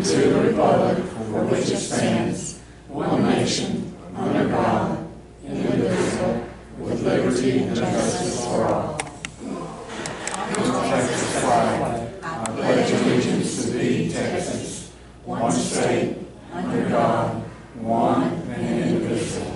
and to the republic for which it stands, one nation, under God, indivisible, with liberty and justice for all. Texas flag, I pledge allegiance to thee, Texas, one state, under God, one and indivisible.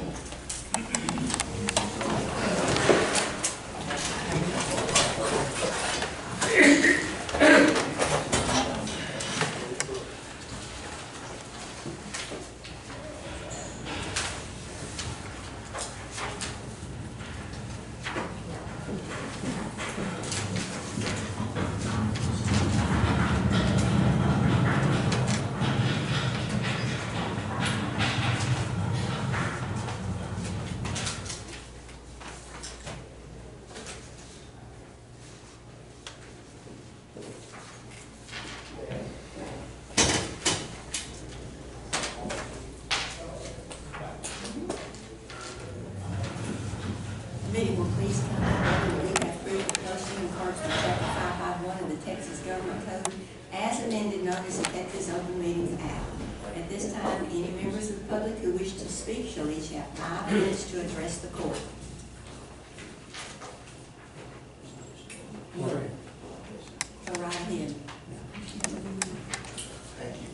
Meeting will please come to order. We have approved the posting in accordance with Chapter 551 of the Texas Government Code as amended known as the Texas Open Meetings Act. At this time, any members of the public who wish to speak shall each have 5 minutes to address the court. Go right ahead. Thank you.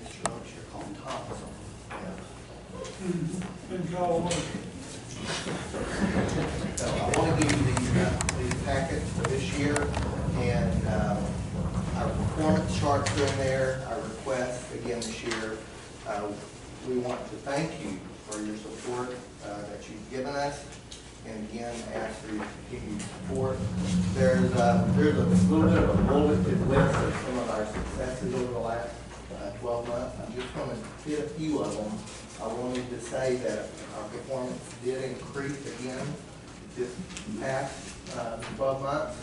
Mr. Roach, you're calling Thomas. So I want to give you the packet for this year, and our performance charts are in there, our requests again this year. We want to thank you for your support that you've given us, and again ask for your continued support. There's a little bit of a bulleted list of some of our successes over the last 12 months. I'm just going to hit a few of them. I wanted to say that our performance did increase again this past 12 months.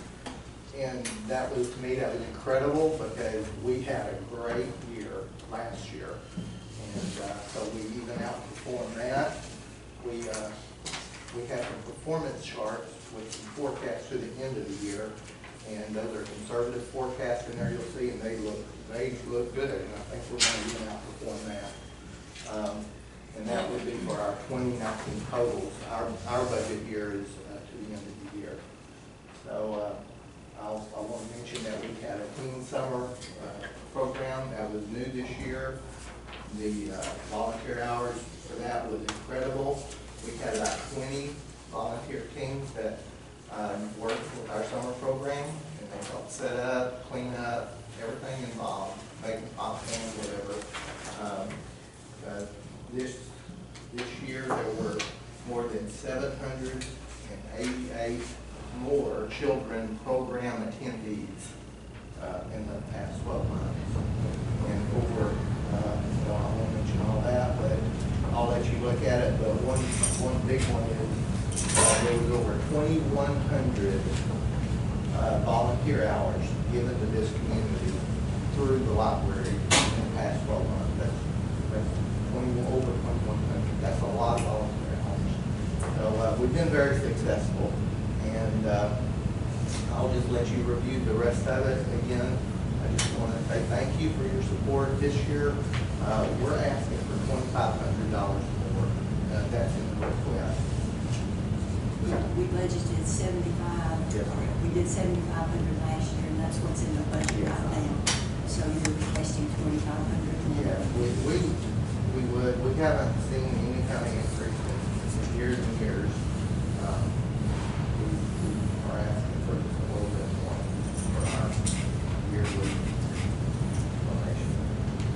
And that was, to me, that was incredible because we had a great year last year. And so we even outperformed that. We have some performance charts with some forecasts to the end of the year. And those are conservative forecasts in there, you'll see, and they look good. And I think we're going to even outperform that. And that would be for our 2019 totals. Our budget year is to the end of the year. So I want to mention that we had a teen summer program that was new this year. The volunteer hours for that was incredible. We had about 20 volunteer teams that worked with our summer program, and they helped set up, clean up, everything involved, making popcorn, whatever. This year there were more than 788 more children program attendees in the past 12 months. And over, I won't mention all that, but I'll let you look at it. But one big one is there was over 2,100 volunteer hours given to this community through the library in the past 12 months. That's over 2,100. That's a lot of volunteer hours. So we've been very successful, and I'll just let you review the rest of it. Again, I just want to say thank you for your support this year. We're asking for $2,500 more. That's in the request. We budgeted 75. Yes. We did 7,500 last year, and that's what's in the budget right now. So you're requesting 2,500 more. Yeah, we would. We haven't seen any kind of increase in years and years. We are asking for just a little bit more for our yearly donation.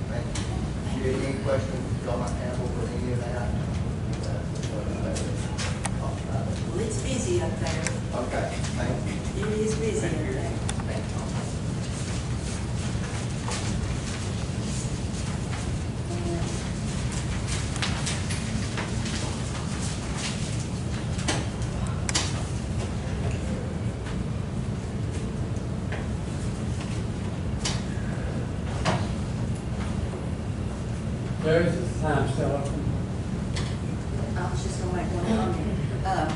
Thank you. If you have any questions y'all might have over any of that, Well, it's busy up there. okay, thank you. It is busy up there. Thank you. There is a time still open. I was just going to make one comment.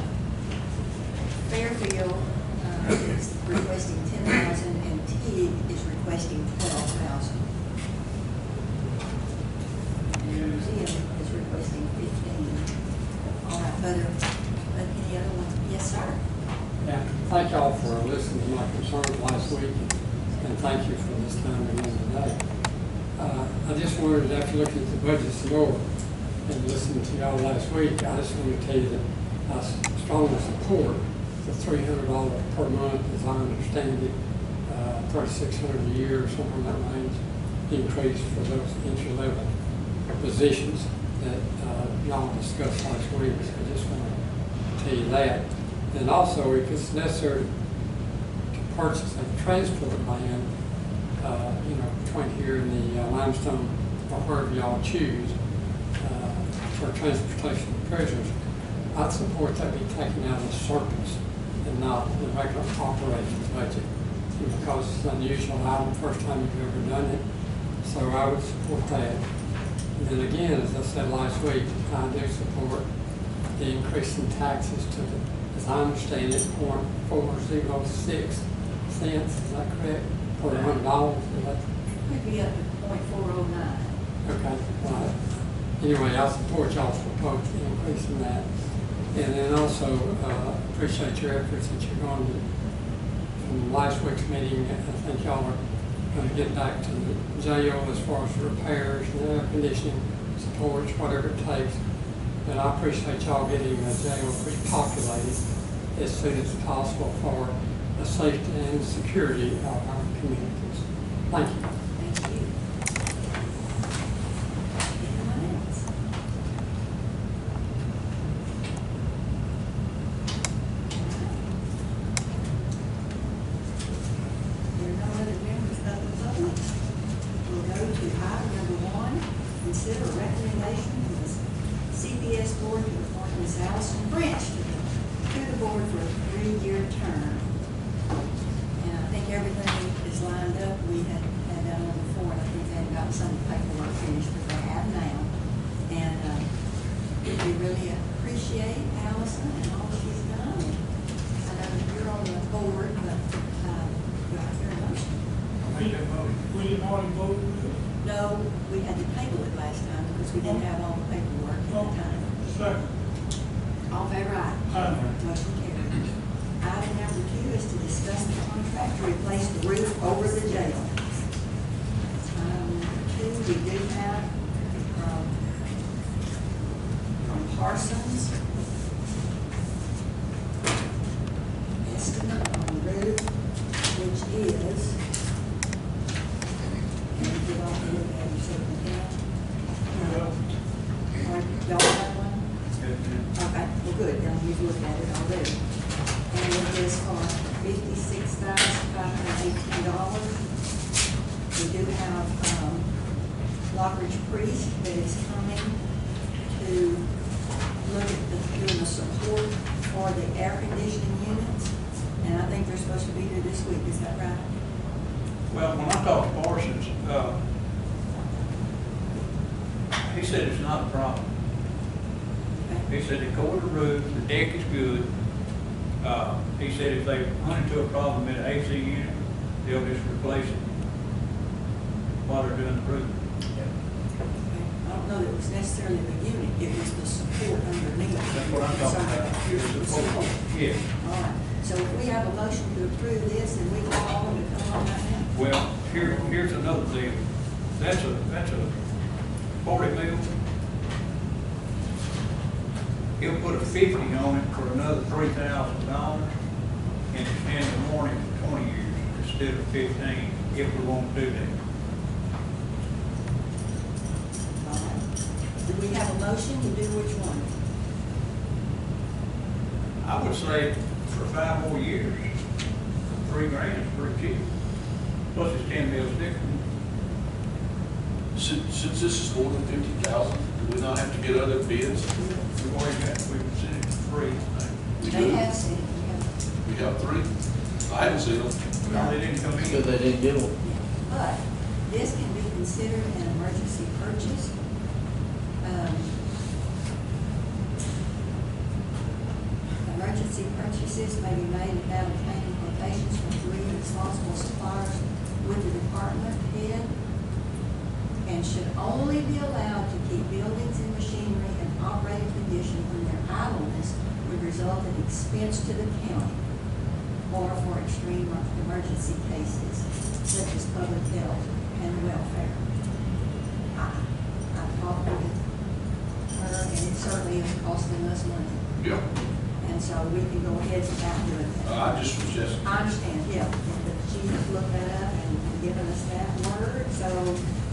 Fairfield is requesting 10,000 and TIG is requesting 12,000. And the museum is requesting 15. All right, but any other ones? Yes, sir. Yeah, thank y'all for listening to my concerns last week, and thank you for this time again today. I just wanted, after looking at the budget some more and listening to y'all last week, I just wanted to tell you that I strongly support the $300 per month, as I understand it, $3,600 a year or something in that range, increase for those entry-level positions that y'all discussed last week. So I just want to tell you that. And also, if it's necessary to purchase a transport van, between here and the Limestone or wherever y'all choose for transportation of prisoners, I'd support that be taken out of the surplus and not the regular operating budget, because it's unusual. I'm the first time you've ever done it, so I would support that. And then again, as I said last week, I do support the increase in taxes to the, as I understand it, 0.406 cents. Is that correct? For $100. Is that? Could be up to 0.409. Okay. Anyway, I support y'all's proposed increase in that. And then also appreciate your efforts that you're going to, from last week's meeting. I think y'all are going to get back to the jail as far as repairs and air conditioning supports, whatever it takes. And I appreciate y'all getting the jail repopulated as soon as possible for the safety and security of our communities. Thank you. Thank you. Anyone else? There are no other members of the public. We'll go to item number 1, consider a recommendation from the CPS board to appoint Ms. Allison French to the board for a 3-year term. And I think everything is lined up. We had that on before, and I think they had gotten some paperwork finished, but they have now. And we really appreciate Allison and all she's done. I know you're on the board, but do I hear a motion? We didn't already vote. No, we had to table it last time because we didn't have all the paperwork at the time. Second. All in favor, aye. Aye. Motion carried. Item number 2 is to discuss the contract to replace the roof over the jail. Item number 2, we do have from Parsons, estimate on the roof, which is, can we get off the look at it so we can? Y'all have one? Okay, well, good, then we've looked at it already. And it is for $56,518. We do have Lockridge Priest that is coming to look at doing the support for the air conditioning units. And I think they're supposed to be here this week, is that right? Well, when I talked to Parsons, he said it's not a problem. Okay. He said they covered the roof, the deck is good. He said if they run into a problem in the AC unit, they'll just replace it while they're doing the roof. I don't know that it was necessarily the unit, it was the support underneath. That's what I'm talking about. The support. Yeah. All right, so if we have a motion to approve this, and we can call them to come on right now. Well, here's another deal. That's a 40 mil. He'll put a 50 on it for another $3,000 and extend the warranty for 20 years instead of 15 if we want to do that. All right. Do we have a motion to do which one? I would say for 5 more years, $3,000 is pretty cheap. Plus it's 10 mils different. Since this is more than 50,000, do we not have to get other bids? We've already got, we've sent it for free. We They do. have seen it, We have 3. I haven't seen them. No, they didn't come in. They didn't give them. But this can be considered an emergency purchase. Emergency purchases may be made without obtaining communications from 3 responsible suppliers with the department head, and should only be allowed to keep buildings and machinery in operating condition when their idleness would result in expense to the county or for extreme emergency cases such as public health and welfare. I talked with her, and it certainly is costing us money. Yeah, And so we can go ahead without doing that. I just was just, I understand, yeah, but she has looked that up and given us that word, so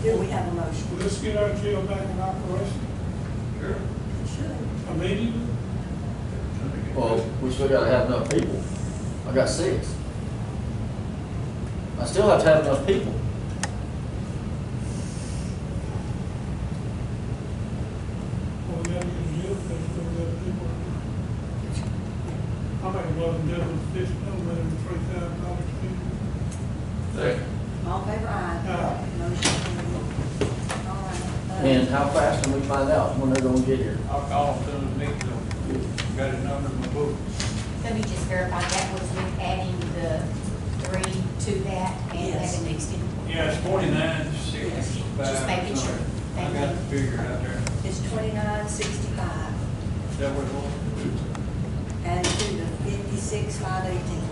do we have a motion? Well, let's get our jail back in operation sure. Should. immediately. Well, we still gotta have enough people. I got 6. I still have to have enough people. Well, we gotta get the jail fixed, so we got people. I make a motion to fix no better than $3,000 fee. Second. All in favor, aye. Aye. Motion carried. All right. And how fast can we find out when they're gonna get here? I'll call him as soon as we meet them. Got his number in my book. Let me just verify, that was with adding the 3 to that and Yes. having the extended. Yeah, it's 49.65. Just making sure. I got the figure out there. It's 2965, Is that what it was? and to the 56,518.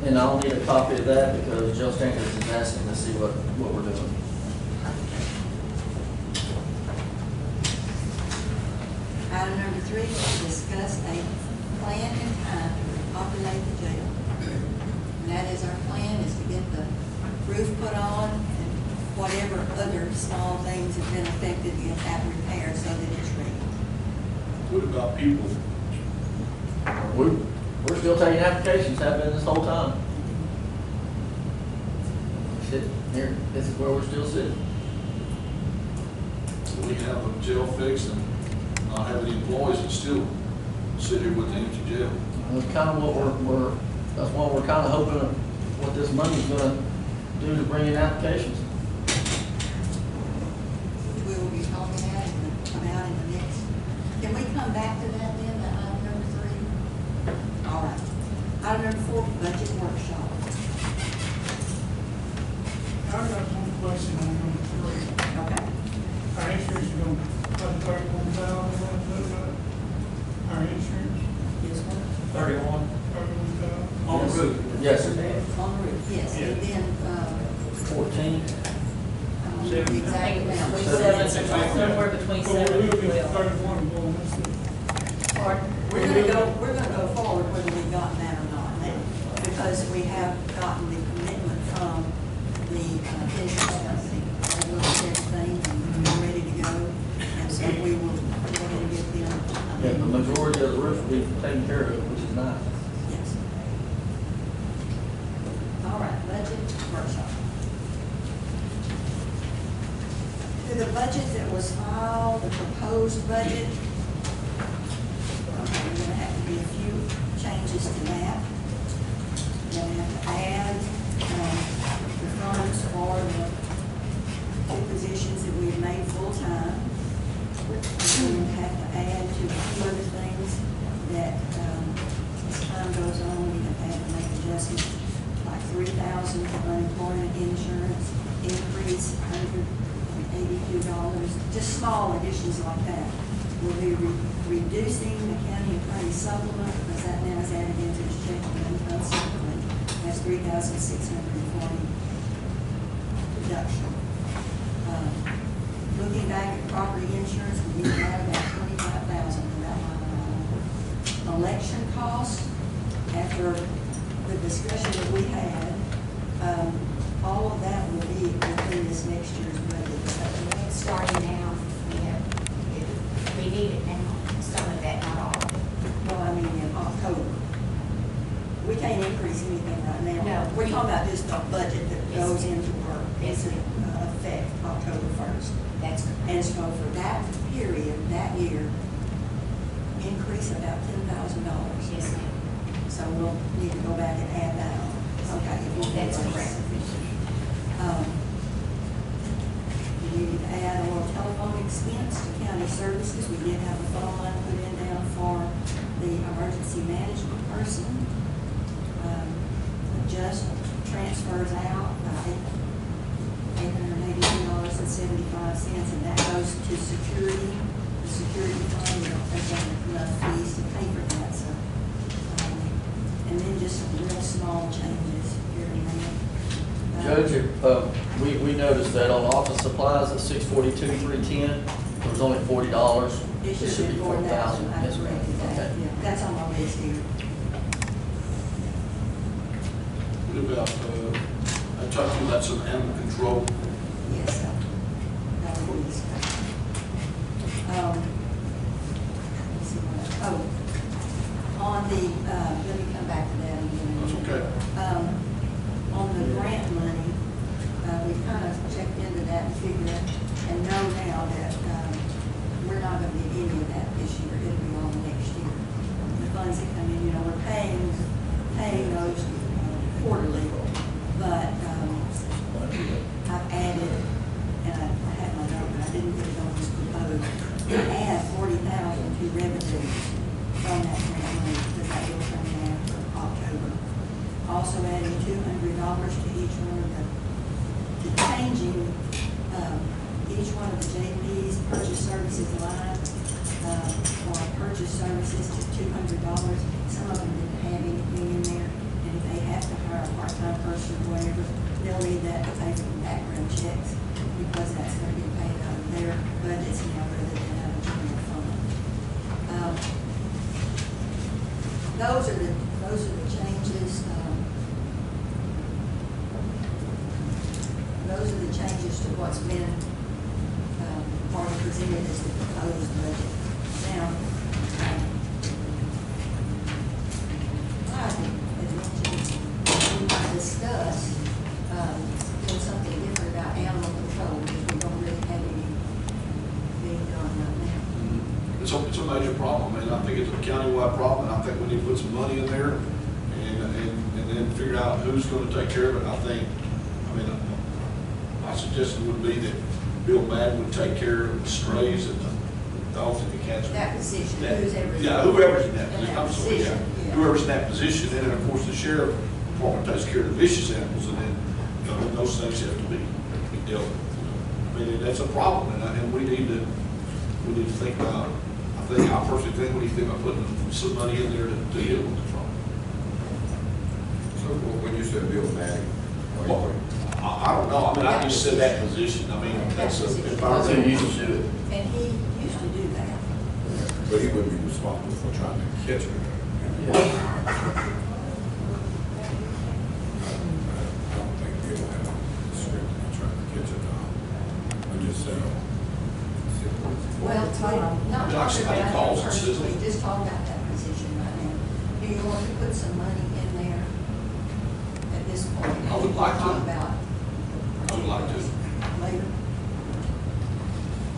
And I'll need a copy of that because Joe Stankers is asking to see what we're doing. Item number 3, to discuss a plan and time to repopulate the jail. And that is our plan, is to get the roof put on and whatever other small things have been affected, get that repaired so that it's ready. What about people? We're still taking applications, have been this whole time. Sit here, this is where we're still sitting. We can have a jail fixed and not have any employees and still sit here with the empty jail. That's kind of what that's what we're kind of hoping, what this money's gonna do to bring in applications. We will be talking about in the next, can we come back to that then, the item number 3? All right. Item number 4, budget workshop. I got one question on number 3. Okay. Our insurance is gonna pay $31,000, our insurance, Yes, sir. 31 $31,000. on the roof. Yes, sir. On the roof, yes, and then, 14. the exact amount. Somewhere between Well, 7 we'll and be 12. 31 going, that's it. We're gonna go forward whether we've gotten that or not now, because we have gotten the commitment from the insurance company. They looked at everything and we're ready to go, and so we will go ahead and get them. Yeah, the majority of the roof will be taken care of, which is nice. Yes. All right, budget workshop. To the budget that was filed, the proposed budget, okay, we're gonna have to be a few changes to that. We're gonna have to add, the funds for the 2 positions that we've made full-time. We're going to have to add to a few other things that, as time goes on, we have had to make adjustments, like 3,000 for unemployment insurance, increase $182, just small additions like that. We'll be reducing the county attorney supplement, because that now is added into his check and income supplement. That's 3,640 reduction. Looking back at property insurance, we need to add about 25,000 to that line item. Election costs, after the discussion that we had, all of that will be within this next year's budget. Starting now, we need it now, some of that, not all. Well, I mean, in October. We can't increase anything right now. No. We're talking about just the budget that goes into work. It's in effect October 1st. That's And so for that period, that year, increase about $10,000. yes, ma'am. So we'll need to go back and add that on. Okay. That's correct. We need to add a little telephone expense to county services. We did have a phone line put in down for the emergency management person. just transfers out $882.75, and that goes to security. The security fund, they don't have enough fees to pay for that, so. And then just some real small changes here and there. Judge, we noticed that on office supplies at 642,310, there was only $40. It should be 4,000, I Yes, ma'am. corrected that, Okay. yeah, that's on my list here. What about, I talked to you about some animal control. Yes, that would be discussed. Let's see what, on the, let me come back to that again. That's okay. On the grant money, we've kind of checked into that and figured and know now that, we're not gonna get any of that this year, it'll be all next year. The funds that come in, we're paying those quarterly, but, I've added, and I had my note, but I didn't put it on this proposed, add 40,000 to revenue from that grant money, because that will come in after October. Also adding $200 to each one of the changing, each one of the JP's purchase services line, or purchase services to $200. Some of them didn't have anything in there, and if they have to hire a part-time person or whatever, they'll need that to pay for the background checks, because that's going to be paid out of their budgets now rather than out of general fund. Those are the changes. Those are the changes to what's been already presented as the proposed budget. Now, I had mentioned we might discuss doing something different about animal control, because we don't really have any being done right now. It's a major problem, and I think it's a countywide problem, and I think we need to put some money in there and then figure out who's going to take care of it. My suggestion would be that Bill Madden would take care of the strays and the dogs and the cats. That position, whoever's in that position, I'm sorry, yeah. whoever's in that position, and then of course the sheriff department takes care of the vicious animals, and then, those things have to be dealt with. That's a problem, and we need to think about, I personally think we need to think about putting some money in there to deal with the problem. So when you said Bill Madden, Well, I don't know, I just said that position, that's a, if I That's who remember. used to do it. And he used to do that. but he wouldn't be responsible for trying to catch it. I don't think Bill had a script in trying to catch it. I just said, Well, not Like talking somebody about calls that and says- personally, just talking about that position right now. Do you want to put some money in there at this point? I would like to. Talk about I would like to. later?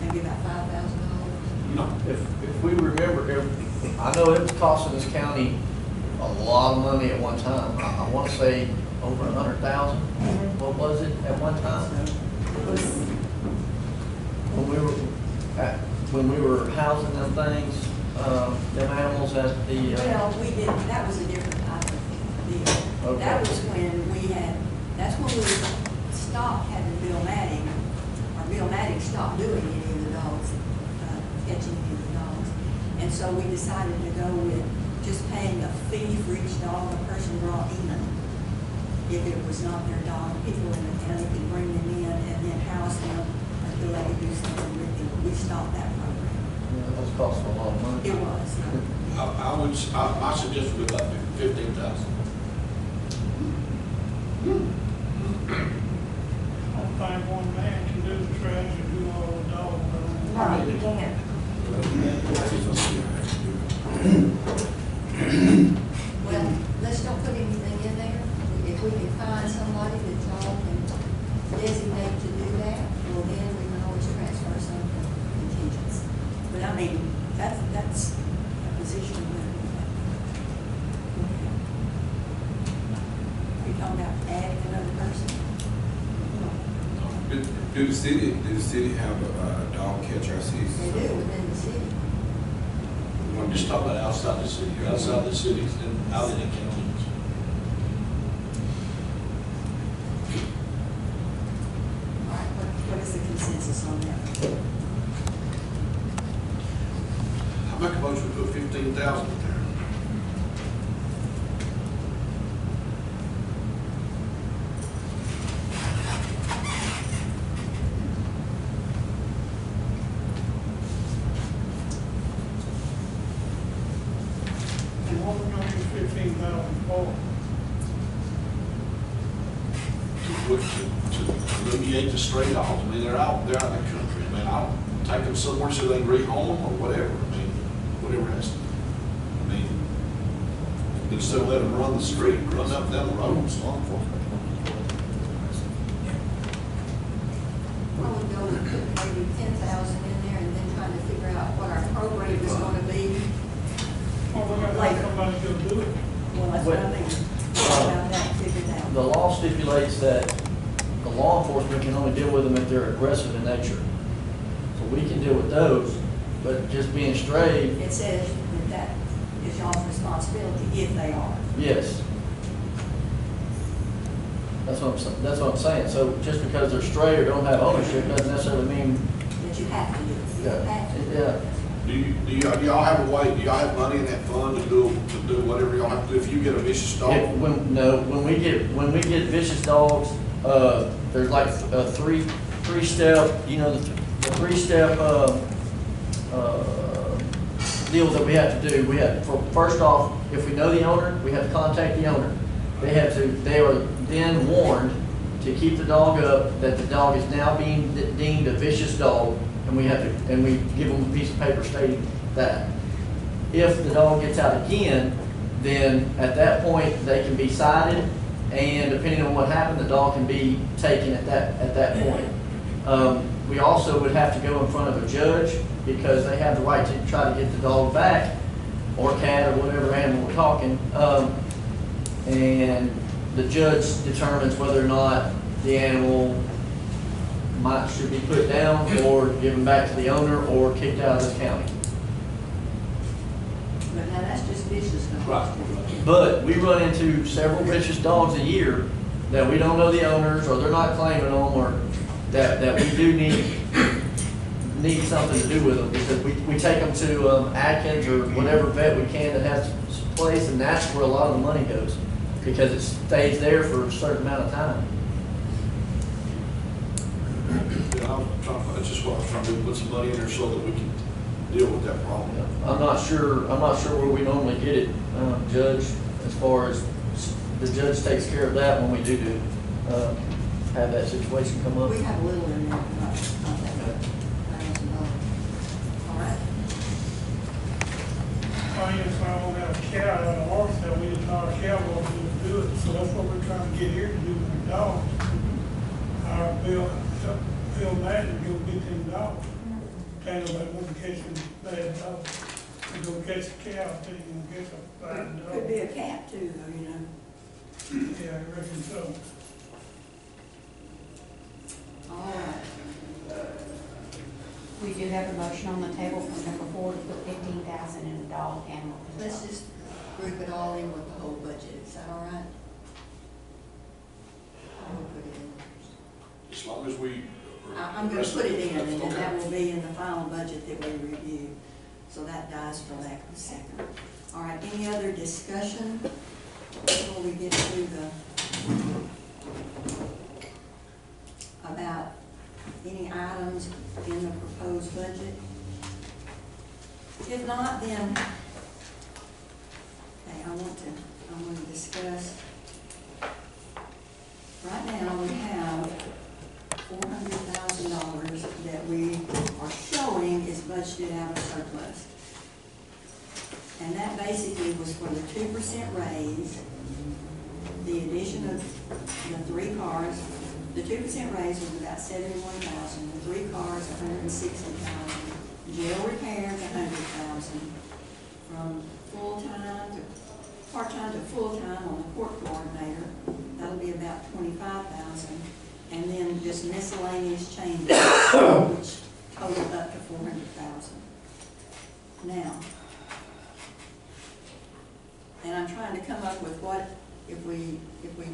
Maybe about $5,000? No. If we remember, I know it was costing this county a lot of money at one time. I want to say over 100,000. What was it at one time? When we were housing them things, them animals at the. Well, we did, that was a different type of deal. Okay. That was when that's when we stopped having Bill Madden, or Bill Madden stopped doing any of the dogs, catching any of the dogs. And so we decided to go with just paying a fee for each dog a person brought in. If it was not their dog, people in the county could bring them in and then house them until they could do something with them. We stopped that program. It was costing a lot of money. It was. My suggestion would be about 15,000. I don't think one man can do the trash and do all the dog. No, you can't. Well, let's don't put anything in there. If we can find somebody that y'all can designate to do that, well, then we can always transfer some contingents. But that's a position where. Are you talking about adding another person? do the city have a dog catcher? I see. They do within the city. I'm just talking about outside the city, outside the cities and out in the counties. consensus on that. I make a motion to put 15,000 in there. And what we're gonna use 15,000 for? To alleviate the stray dogs. I mean, they're out there in the country. I mean, I'll take them somewhere so they can rehome them or whatever. I mean, whatever has to. I mean, instead of letting them run the street, run up down the roads. Law enforcement. I would go and put maybe 10,000 in there and then trying to figure out what our program is gonna be. Well, we gotta have somebody to do it. Well, that's what I mean. About that, figured out. The law stipulates that the law enforcement can only deal with them if they're aggressive in nature. So we can deal with those, but just being strayed, It says that that is y'all's responsibility if they are. yes. That's what I'm saying. So just because they're stray or don't have ownership doesn't necessarily mean, That you have to do. You yeah, have to. yeah. Do y'all have a way, do y'all have money in that fund to do whatever y'all have to do if you get a vicious dog? When we get vicious dogs, there's like a three-step, you know, the three-step, deal that we have to do. We have, first off, if we know the owner, we have to contact the owner. They are then warned to keep the dog up, that the dog is now being deemed a vicious dog, and we give them a piece of paper stating that. If the dog gets out again, then at that point, they can be cited, and depending on what happened, the dog can be taken at that point. We also would have to go in front of a judge, because they have the right to try to get the dog back, or cat, or whatever animal we're talking. And the judge determines whether or not the animal should be put down, or given back to the owner, or kicked out of this county. But now that's just vicious dogs. Right. But we run into several vicious dogs a year that we don't know the owners, or they're not claiming them, or that we do need something to do with them, because we take them to Atkins or whatever vet we can that has a place, and that's where a lot of the money goes, because it stays there for a certain amount of time. Yeah, that's just what I was trying to do, put some money in there so that we can deal with that problem. I'm not sure where we normally get it, Judge, as far as the judge takes care of that when we do have that situation come up. We have a little in there, not that much. All right. I won't have a cow out of horse that we didn't know a cow was going to do it, so that's what we're trying to get here to do with the dogs. Our Bill Madden, go get them dogs. Can't nobody want to catch them bad dogs. You go catch a cow, then you can catch a bad dog. Could be a cat too, though, you know. Yeah, I reckon so. All right. We do have a motion on the table from number 4 to put 15,000 in a dog animal control. Let's just group it all in with the whole budget. Is that all right? I'm gonna put it in. As long as we. I'm gonna put it in, and then that will be in the final budget that we review. So that dies for lack of a second. All right, any other discussion before we get to about any items in the proposed budget? If not, then, okay, I want to discuss. Right now, we have $400,000 that we are showing is budgeted out of surplus. And that basically was for the 2% raise, the addition of the 3 cars. The 2% raise was about $71,000, the 3 cars, $160,000, jail repairs, $100,000, from part-time to full-time on the court coordinator, that'll be about $25,000, and then just miscellaneous changes, which total up to $400,000. Now, and I'm trying to come up with what, if we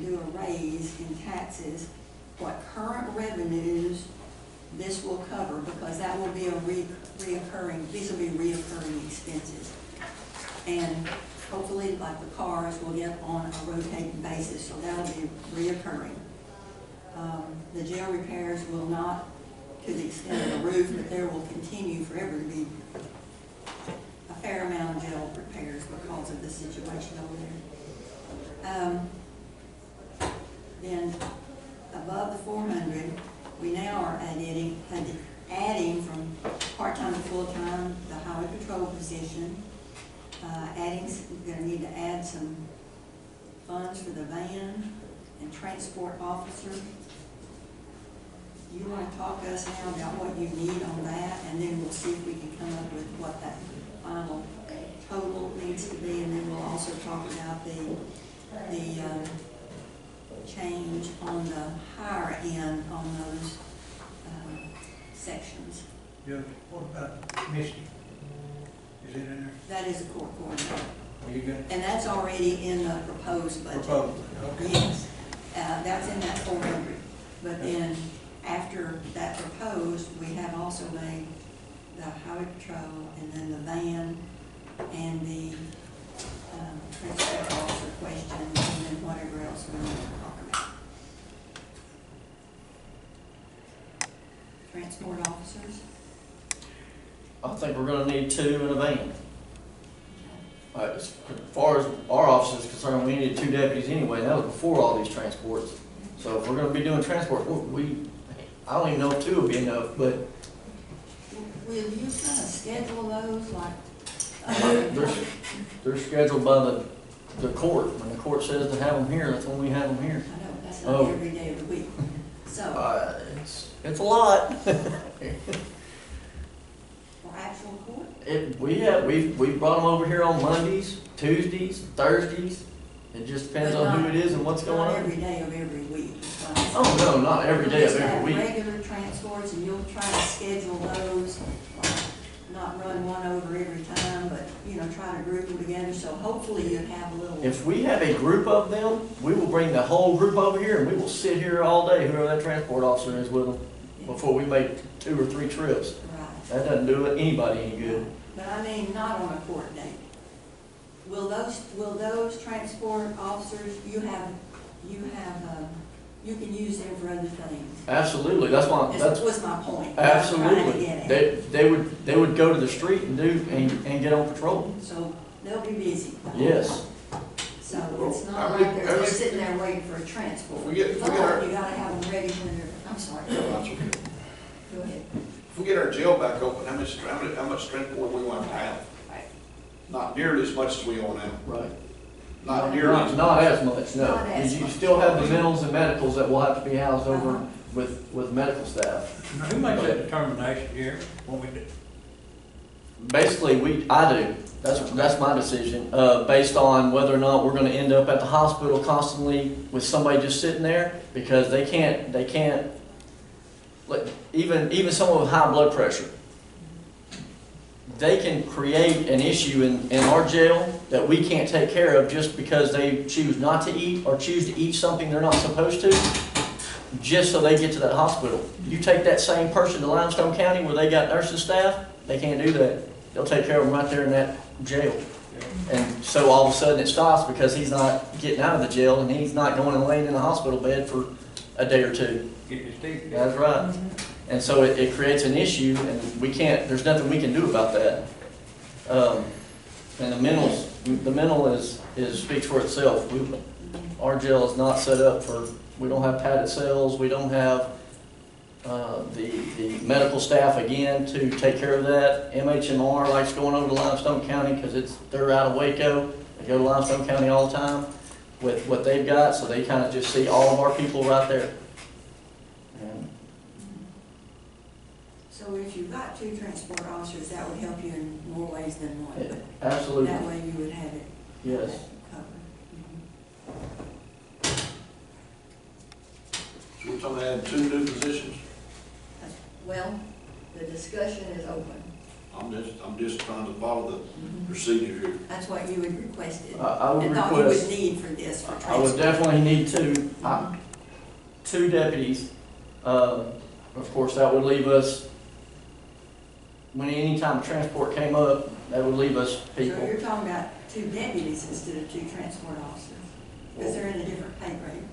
do a raise in taxes, what current revenues this will cover, because that will be a reoccurring, these will be reoccurring expenses. And hopefully, like the cars, will get on a rotating basis, so that'll be reoccurring. The jail repairs will not to the extent of the roof, but there will continue forever to be a fair amount of jail repairs because of the situation over there. Then above the 400, we now are adding from part-time to full-time the highway patrol position. We're gonna need to add some funds for the van and transport officer. You wanna talk to us now about what you need on that, and then we'll see if we can come up with what that final total needs to be, and then we'll also talk about the change on the higher end on those sections. Judge, what about Misty? Is it in there? That is a court coordinator, Are you good? and that's already in the proposed budget. Proposed, okay. Yes, that's in that 400. But then after that proposed, we have also made the highway patrol and then the van and the transport officer question and then whatever else we want to talk about. Transport officers? I think we're gonna need 2 in a van. As far as our office is concerned, we needed 2 deputies anyway, that was before all these transports. So if we're gonna be doing transport, I don't even know if 2 will be enough, but Will you kind of schedule those like? they're scheduled by the court. When the court says to have them here, that's when we have them here. I know, that's not Oh. every day of the week. So, It's a lot. for actual court? We've brought them over here on Mondays, Tuesdays, Thursdays. It just depends But on who not- it is and what's going Not on. every day of every week. is what I'm saying. Oh, no, not every day of Just have every week. regular transports, and you'll try to schedule those, not run one over every time, but, try to group them together, so hopefully you'd have a little. If we have a group of them, we will bring the whole group over here and we will sit here all day, whoever that transport officer is with them, before we make 2 or 3 trips. Right, That doesn't do anybody any good. but I mean, not on a court date. Will those transport officers, you can use them for other things? Absolutely, that's That was my point. I'm trying to absolutely. get at. They would go to the street and get on patrol. So they'll be busy. Yes. So it's I not mean, like they're just sitting there waiting for a transport. If we get But our- you gotta have them ready when they're, I'm sorry, That's okay. go ahead. If we get our jail back open, how much transport we want to have? Right. Not nearly as much as we are now. Right. Not nearly as much. Not as much, no. Not as You much. still have the mentals and medicals that will have to be housed over with medical staff. Now, who makes that determination here, when we do? Basically, I do. That's my decision, based on whether or not we're gonna end up at the hospital constantly with somebody just sitting there, because they can't, like, even someone with high blood pressure, they can create an issue in our jail that we can't take care of just because they choose not to eat or choose to eat something they're not supposed to, just so they get to that hospital. You take that same person to Limestone County where they got nursing staff, they can't do that. They'll take care of them right there in that jail. And so all of a sudden it stops because he's not getting out of the jail and he's not going and laying in the hospital bed for a day or 2. Get his teeth. That's right. And so it creates an issue, and there's nothing we can do about that. And the mental is speaks for itself. Our jail is not set up we don't have padded cells, we don't have the medical staff again to take care of that. MHMR likes going over to Limestone County because they're out of Waco. They go to Limestone County all the time with what they've got, so they kind of just see all of our people right there. And So if you've got 2 transport officers, that would help you in more ways than one. Yeah, But absolutely, that way you would have it yes. covered. So we're talking about adding 2 new positions? Well, the discussion is open. I'm just trying to follow the procedure here. That's what you had requested. I would And thought you request, would need for this, for I would transport. definitely need 2 deputies, or Of course, that would leave us, when any time transport came up, that would leave us So people. you're talking about 2 deputies instead of 2 transport officers, because they're in a different pay grade.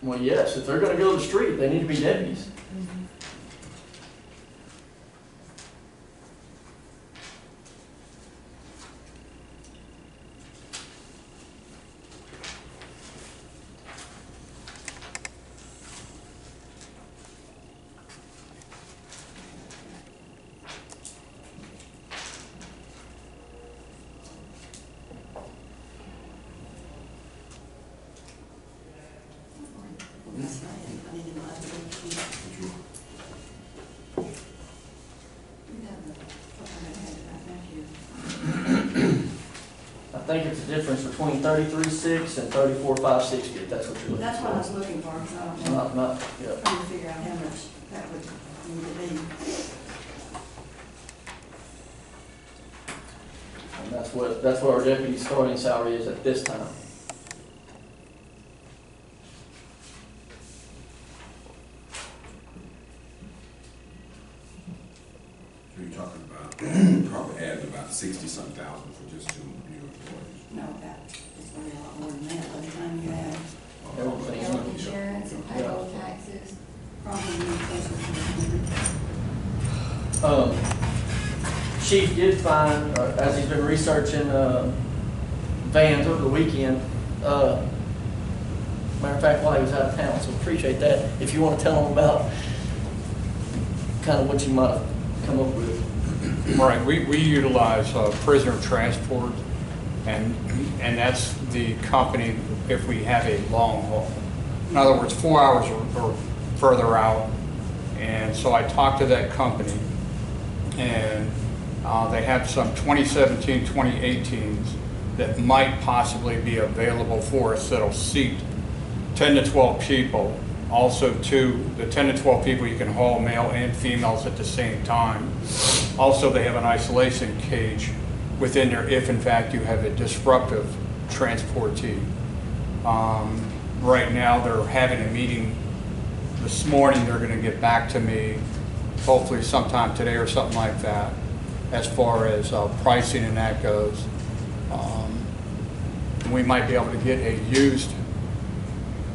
Well, yes, if they're gonna go to the street, they need to be deputies. That's right, I need to know how to read it. We have the, I have it right back here. I think it's the difference between 33,600 and 34,560, if that's what you're looking for. That's what I was looking for, because I don't know, Not, yeah. trying to figure out how much that would need to be. And that's what our deputy starting salary is at this time. So you're talking about, probably adding about 60-some thousand for just 2 new employees. No, that, it's going to be a lot more than that by the time you add Everything. Health insurance and payroll taxes. probably closer to 100. Chief did find, as he's been researching vans over the weekend, matter of fact, while he was out of town, so appreciate that. If you want to tell him about kind of what you might have come up with. Right, we utilize prisoner transport, and that's the company if we have a long haul. In other words, 4 hours or further out. And so I talked to that company, and they have some 2017, 2018s that might possibly be available for us that'll seat 10 to 12 people. Also, too, the 10 to 12 people, you can haul male and females at the same time. Also, they have an isolation cage within there if, in fact, you have a disruptive transportee. Right now, they're having a meeting this morning. They're going to get back to me, hopefully sometime today or something like that, as far as pricing and that goes. We might be able to get a used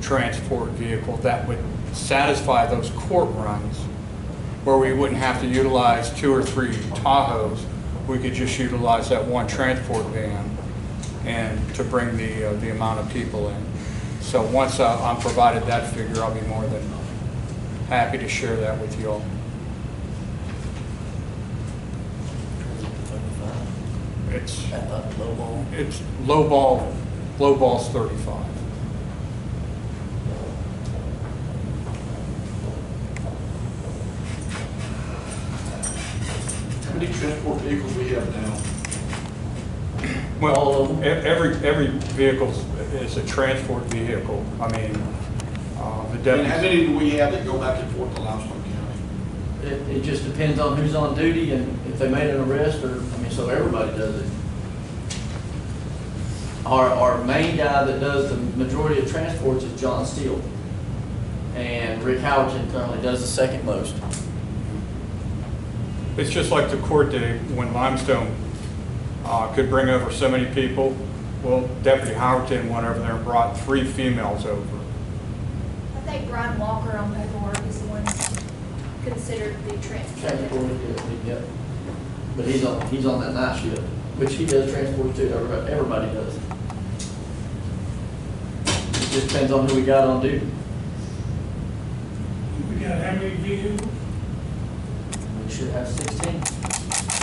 transport vehicle that would satisfy those court runs, where we wouldn't have to utilize 2 or 3 Tahoes. We could just utilize that one transport van and to bring the amount of people in. So once I'm provided that figure, I'll be more than happy to share that with you all. It's low ball's 35. How many transport vehicles we have now? Well, every vehicle is a transport vehicle. I mean, the And deputies. how many do we have that go back and forth to Limestone County? It just depends on who's on duty and if they made an arrest, or, I mean, so everybody does it. Our main guy that does the majority of transports is John Steele. And Rick Howerton currently does the second most. It's just like the court day when Limestone could bring over so many people. Well, Deputy Howerton went over there and brought 3 females over. I think Brian Walker on paperwork is the one considered the transport. Yeah. But he's on that night shift, which he does transport too, everybody does. It just depends on who we got on duty. We got how many vehicles? We should have 16.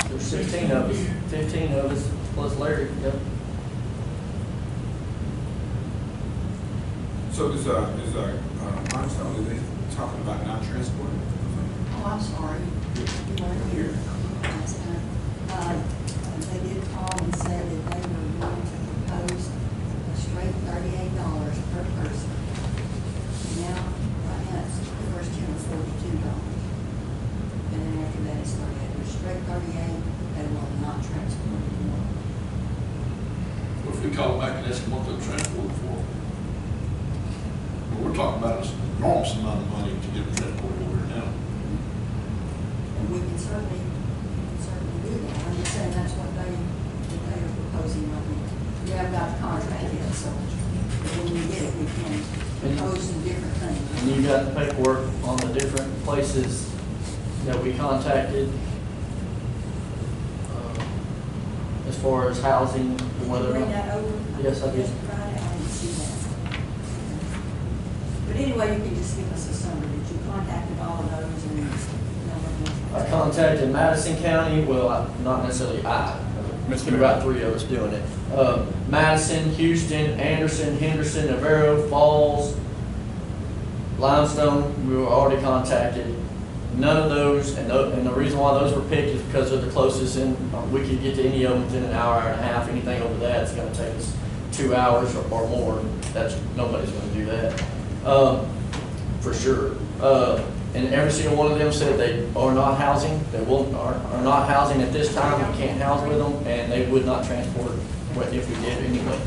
There's 16 of us, 15 of us, plus Larry, yep. So is Limestone, is they talking about not transporting? Oh, I'm sorry. You weren't here last time. They did call and say that they were going to propose a straight $38 per person. Now, right now, it's the first 10 or $42. And then after that, it's 38. But straight 38, they will not transport anymore. What if we call them back and ask them what they're transporting for? What we're talking about is enormous amount of money to get them transported over here now. And we can certainly do that. I'm just saying that's what they are proposing right now. We haven't got the contract yet, so when we get it, we can propose some different things. And you got the paperwork on the different places that we contacted, as far as housing, and whether or Bring not. that over? Yes, I did. Yes, Friday, I didn't see that. But anyway, you can just give us a summary that you contacted all of those and, you know, I contacted Madison County, well, not necessarily I, Mr. we got 3 of us doing it. Madison, Houston, Anderson, Henderson, Navarro, Falls, Limestone, we were already contacted. None of those, and the reason why those were picked is because they're the closest, and we could get to any of them within an hour, hour and a half. Anything over that, it's gonna take us 2 hours or more. Nobody's gonna do that, for sure. And every single one of them said they are not housing, are not housing at this time, we can't house with them, and they would not transport if we did anyway.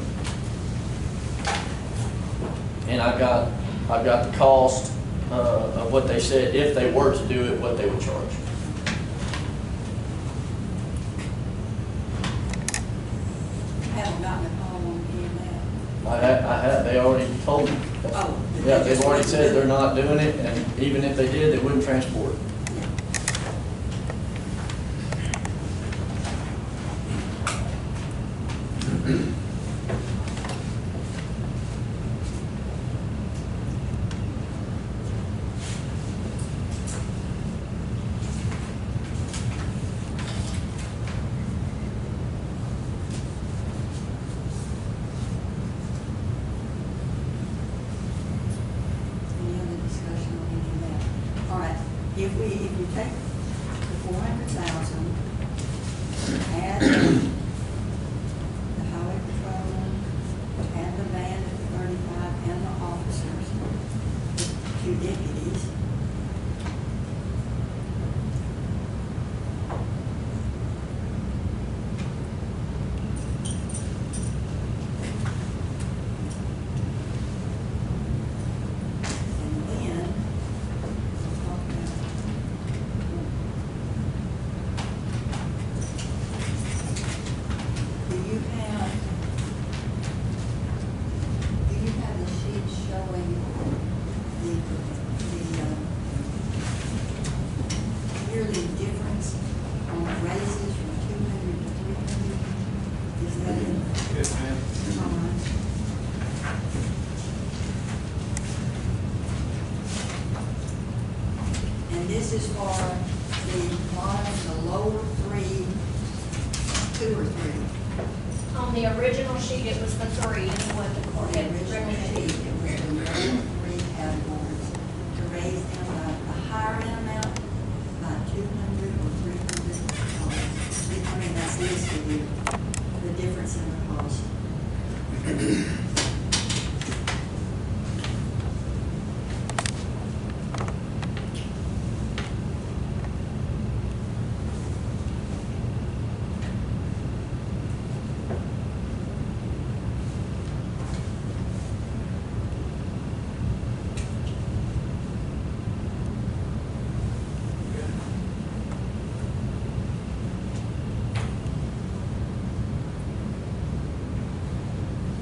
And I've got the cost of what they said, if they were to do it, what they would charge. haven't gotten a call on any of that. I have, they already told me. Oh. Yeah, they've already said they're not doing it, and even if they did, they wouldn't transport. Any other discussion on any of that? All right, if you take the 400,000, add the highway patrolman, and the van at the 35, and the officers, the 2 deputies, and then, we'll talk about, do you have the sheet showing the yearly difference on raises from 200 to 300? Is that in? Yes, ma'am. All right. And this is for the bottom, the lower 3, 2 or 3. On the original sheet, it was the 3, and what the court The had original sheet, recommended. it was the lower 3 categories to raise them a higher end amount by 200 or 300 dollars. I mean, that's listed here, the difference in the cost.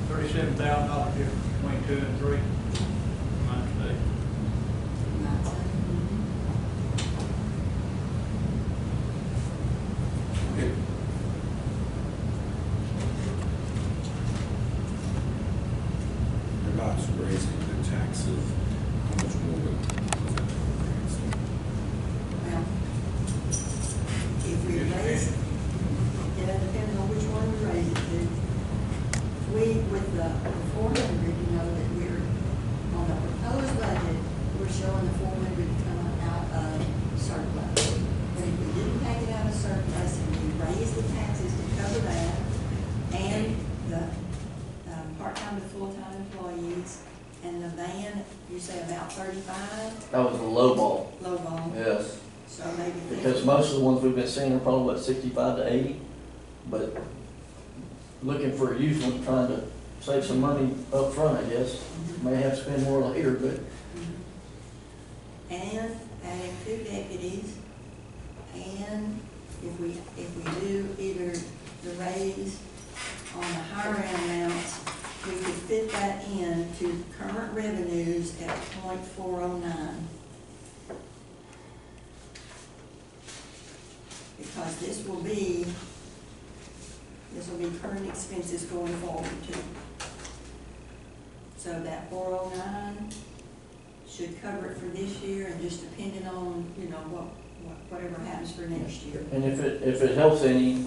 $37,000 difference between 2 and 3. My mistake. Not so. They're not raising the taxes, how much more would Well, if we raise, depending on which one we raise it to. With the 400, you know, that we're, on the proposed budget, we're showing the 400 coming out of surplus. But if we didn't take it out of surplus and we raised the taxes to cover that, and the part-time to full-time employees, and the van, you say about 35, That was a low ball, low ball, yes. so maybe. Because most of the ones we've been seeing are probably, what, 65 to 80? But looking for a used one, trying to save some money up front, I guess. May have to spend more later, but and adding 2 deputies. And if we do either the raise on the higher end amounts, we could fit that in to current revenues at .409. Because this will be current expenses going forward too. So that 409 should cover it for this year, and just depending on, you know, whatever happens for next year. And if it helps any,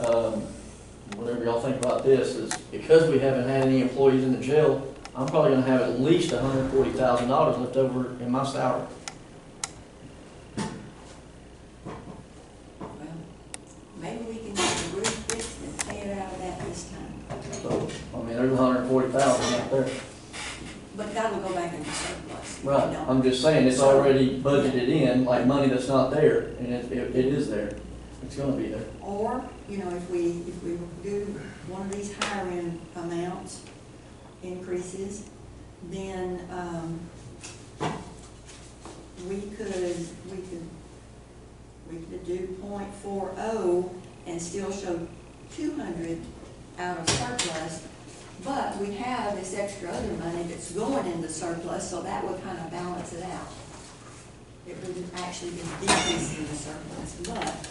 whatever y'all think about this, is because we haven't had any employees in the jail, I'm probably gonna have at least $140,000 left over in my salary. Well, maybe we can get the roof fixed and pay it out of that this time. So, I mean, there's 140,000 right there. But that'll go back into surplus. Right, You know? I'm just saying, it's already budgeted in, like money that's not there, and it is there. It's gonna be there. Or, you know, if we do one of these higher end amounts, increases, then, we could do .40 and still show 200 out of surplus, but we have this extra other money that's going into surplus, so that would kind of balance it out. It wouldn't actually be decreasing the surplus, but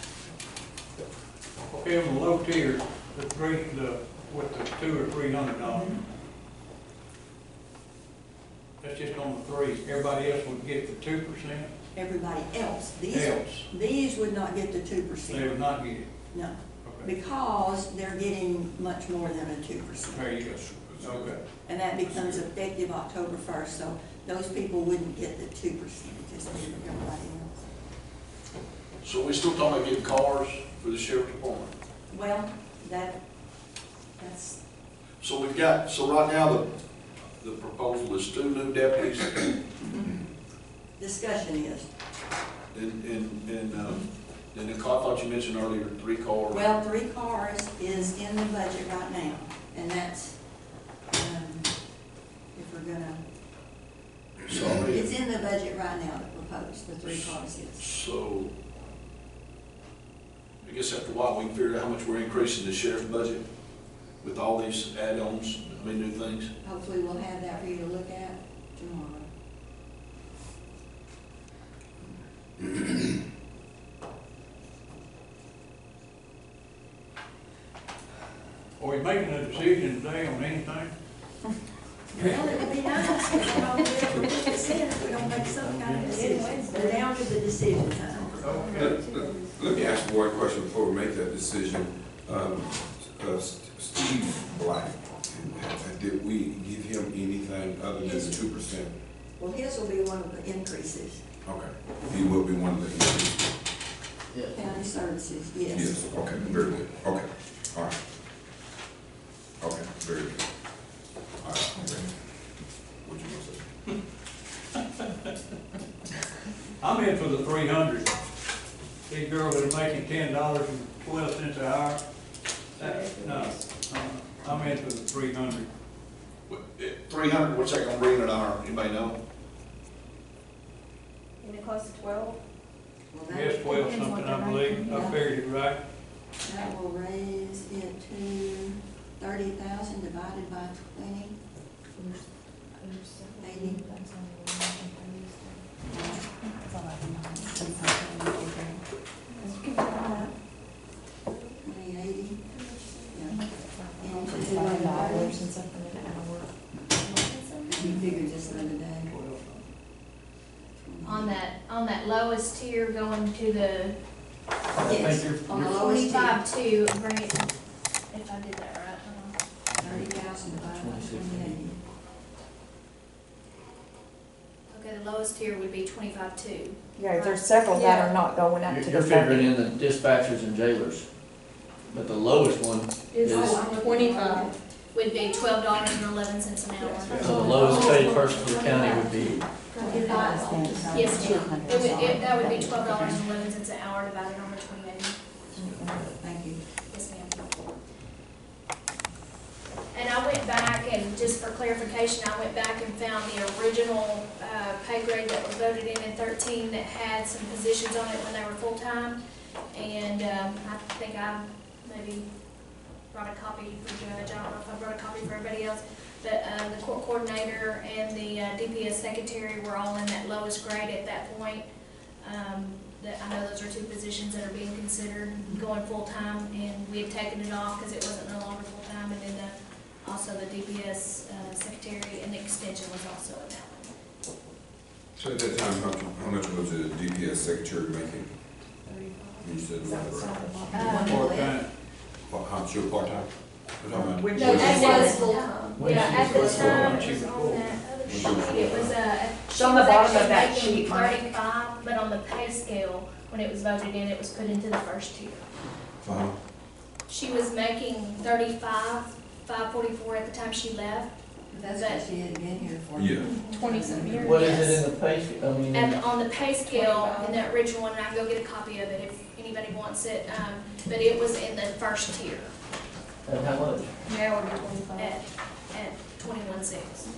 Okay, on the low tier, with the $200 or $300, that's just on the 3. Everybody else would get the 2%. everybody else, Else, these would not get the they 2%, would not get it. no, Okay, because they're getting much more than a 2%. there you go. Okay. And that becomes effective October 1st, so those people wouldn't get the 2%, just like everybody else. So we still talking about getting cars for the sheriff department? Well, that's, So we've got, so right now, the proposal is 2 new deputies, discussion is, and I thought you mentioned earlier 3 cars. well, 3 cars is in the budget right now, and that's, if we're gonna, So, it's in the budget right now, the proposed, the 3 cars is. So, I guess after a while, we can figure out how much we're increasing the sheriff's budget with all these add-ons, new things. Hopefully we'll have that for you to look at tomorrow. Are we making a decision today on anything? Well, it would be nice if we don't do it if we don't make some kind of decision. We're down to the decision time. Okay. Let me ask one question before we make that decision. Steve Black, did we give him anything other than the 2%? Well, his will be one of the increases. Okay, he will be one of the increases. Yeah. County services, yes. Yes, okay, very good, okay, all right. Okay, very good. All right, I'm ready. What you gonna say? I'm in for the 300. These girls that are making $10.12 an hour. No, I'm in for the 300. 300, what's that gonna bring an hour, anybody know? And it costs 12? Well, that- Yes, 12 something, I believe. I figured it right. That will raise it to 30,000 divided by 20. 80. $20.80. Yeah. And $5 and something an hour. you figured just the other day. On that lowest tier going to the I Yes, think you're- on the lowest tier, 25.2, bring it, if I did that right, hold on. 30,000 divided by 2080. Okay, the lowest tier would be 25.2. Yeah, there's several that are not going up to You're the figuring 30. in the dispatchers and jailers, but the lowest one is, Oh, 25 would be $12.11 an hour. so the lowest paid person for the county would be, Yes, ma'am. That would be $12.11 an hour divided on the 2080. Thank you. Yes, ma'am. And I went back and, just for clarification, I went back and found the original pay grade that was voted in 13 that had some positions on it when they were full-time. And I think I maybe brought a copy for Judge, I don't know if I brought a copy for everybody else. But the court coordinator and the DPS secretary were all in that lowest grade at that point. I know those are two positions that are being considered going full-time, and we had taken it off because it wasn't no longer full-time. And then also the DPS secretary and the extension was also in that one. So at that time, how much was the DPS secretary making? You said Part-time. how much your part-time? No, that was full-time. When Yeah, she at was the time, full-time. it was on that other sheet, it was, It's on the bottom of that actually making sheet, Mike. 35, but on the pay scale, when it was voted in, it was put into the first tier. Uh-huh. She was making 35, 544 at the time she left. That's what she had been here for. Yeah. 20-some years. What is it in the pay, I mean, And on the pay scale, in that original one, and I can go get a copy of it if anybody wants it, but it was in the first tier and how much? Now we're at 25. at 21.6.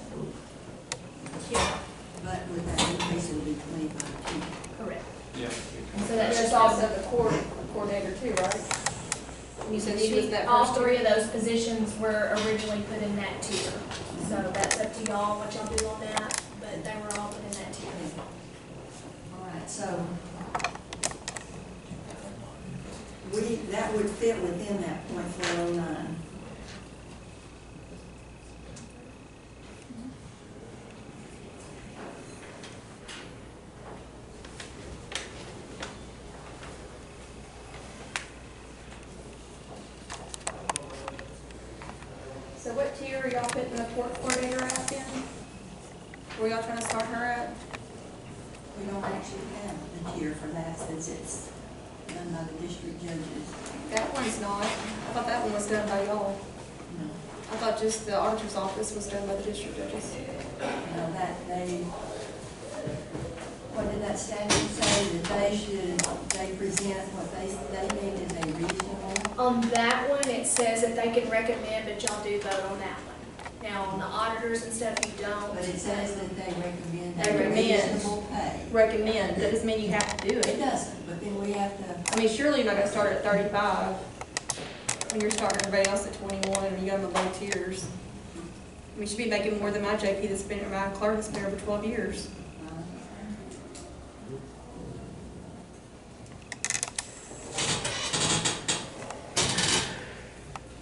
But with that increase, it'll be 25 too. Correct. Yeah. So that's There's just also the coordinator too, right? And you said she was that all first three year? of those positions were originally put in that tier. So that's up to y'all, what y'all do on that, but they were all put in that tier. All right, so that would fit within that .409. So what tier are y'all putting the court coordinator at then? Were y'all trying to start her at? We don't actually have a tier for that since it's done by the district judges. That one's not. I thought that one was done by y'all. No, I thought just the auditor's office was done by the district judges. no, that what did that statute say, that they present what they think is a reasonable? On that one, it says that they can recommend, but y'all do vote on that one. Now, on the auditors and stuff, you don't. But it says that they recommend They a recommend. reasonable pay. Recommend, that doesn't mean you have to do It it. doesn't, but then we have to, I mean, surely you're not gonna start at 35 when you're starting everybody else at 21 and you got them low tiers. I mean, you should be making more than my JP that's been, my clerk that's been here for 12 years.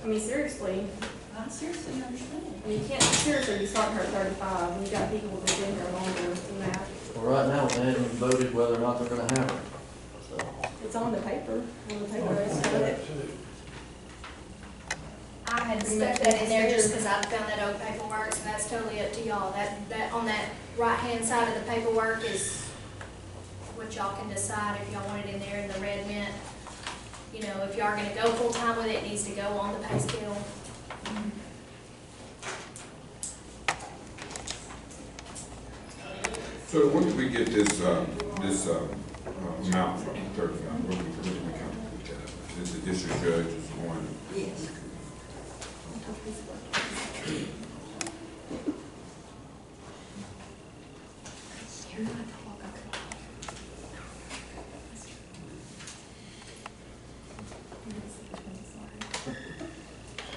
I mean, seriously, I seriously understand. I mean, you can't seriously be starting her at 35 when you got people who've been here longer than that. Well, right now, they haven't even voted whether or not they're gonna have her. So, It's on the paper, on the paper, it's got it. I had stuck that in there just because I found that old paperwork, so that's totally up to y'all. That on that right-hand side of the paperwork is what y'all can decide if y'all want it in there, and the red meant, you know, if y'all are gonna go full-time with it, it needs to go on the pay scale. So where did we get this amount from, 35? Where did we come up with that? Is it the district judge is the one? Yes.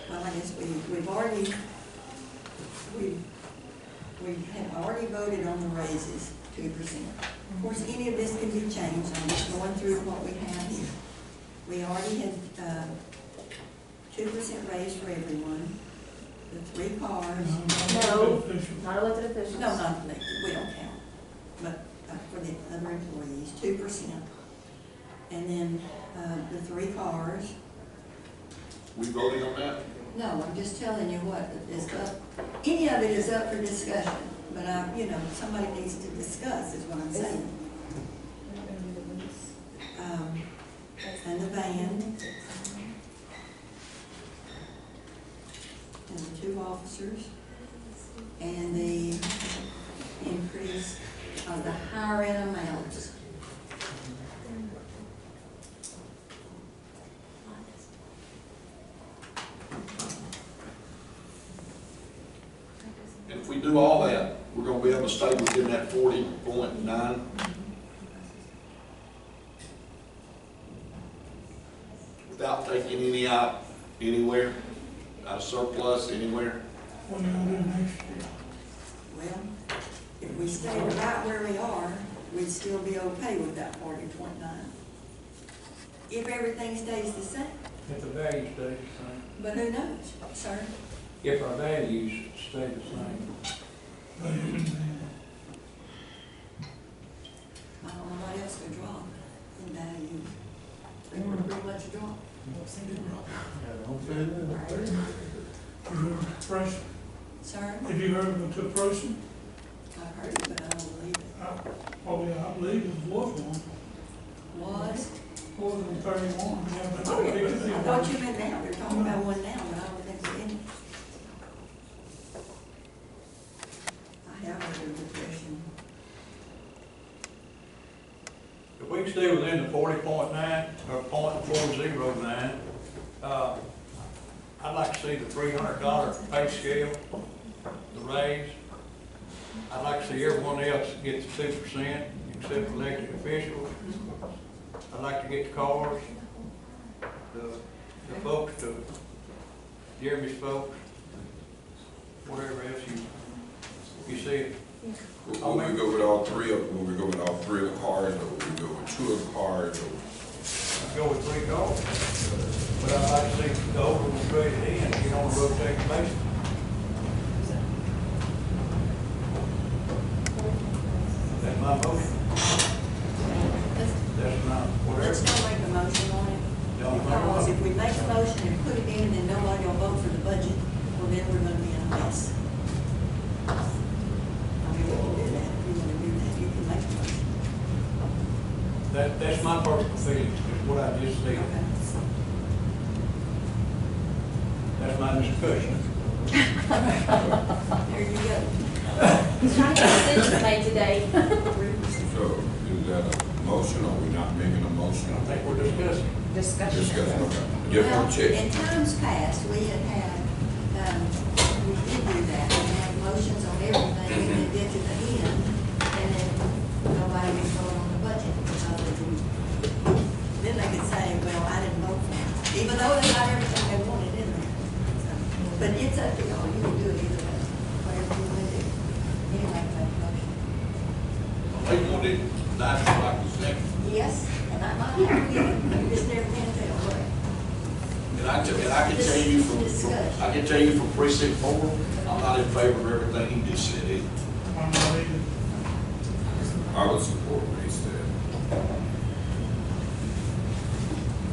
Well, I guess we have already voted on the raises, 2%. Of course, any of this can be changed, I'm just going through what we have here. We already had 2% raise for everyone, the 3 cars. No, not elected officials. No, not elected, we don't count, but for the other employees, 2%. And then the 3 cars. We voting on that? No, I'm just telling you what is up. Any of it is up for discussion, but somebody needs to discuss, is what I'm saying. And the van. And the 2 officers. And the increase of the higher end amounts. can do all that, we're gonna be able to stay within that 40.9. Without taking any out anywhere, out of surplus anywhere. What are you gonna do next year? Well, if we stayed about where we are, we'd still be okay with that 40.9. If everything stays the same, If the value stays the same, but who knows, sir? if our values stay the same. I don't know what else could drop in value. It would pretty much drop. You heard of Prussian? Sir, Have you heard of the Prussian? I've heard it, but I don't believe it. Oh, yeah, I believe it was one. Was? More than 31. Yeah, but Oh, yeah, it's I thought you meant now, they're talking about one now, but I don't think they're in it. I have heard of the Prussian. If we can stay within the 40.9 or .409, I'd like to see the $300 pay scale, the raise. I'd like to see everyone else get the 2% except elected officials. I'd like to get the cars, the folks, to Jeremy's folks, whatever else you see. Will we go with all three of, will we go with all three of the cars, or will we go with two of the cars, or? Go with 3 cars. But I'd like to see the older ones traded in, get on a rotating basis. That's my motion. That's not, whatever. Let's not make a motion on it. Don't make a Because motion. if we make a motion and put it in and then nobody will vote for the budget, well, then we're gonna be in a mess. I mean, we can do that. If you wanna do that, you can make a motion. That's my personal feelings, is what I just said. Okay. That's my discussion. There you go. He's trying to get decisions made today. So, is that a motion, or we not making a motion? I think we're discussing. Discussion, okay. Just Well, want to check. in times past, we had, we did do that, we had motions on everything, and then get to the end, and then nobody would vote on the budget, because then they could say, well, I didn't vote for it, even though they got everything they wanted in there. So, but it's up to y'all, you can do it either way, whatever you want to do. Anyway, make a motion. They wanted 9 like the second. Yes, and I might have, you just never can tell, right? And I can tell you from precinct 4, I'm not in favor of everything he just said either. I'm not either. I would support what he said.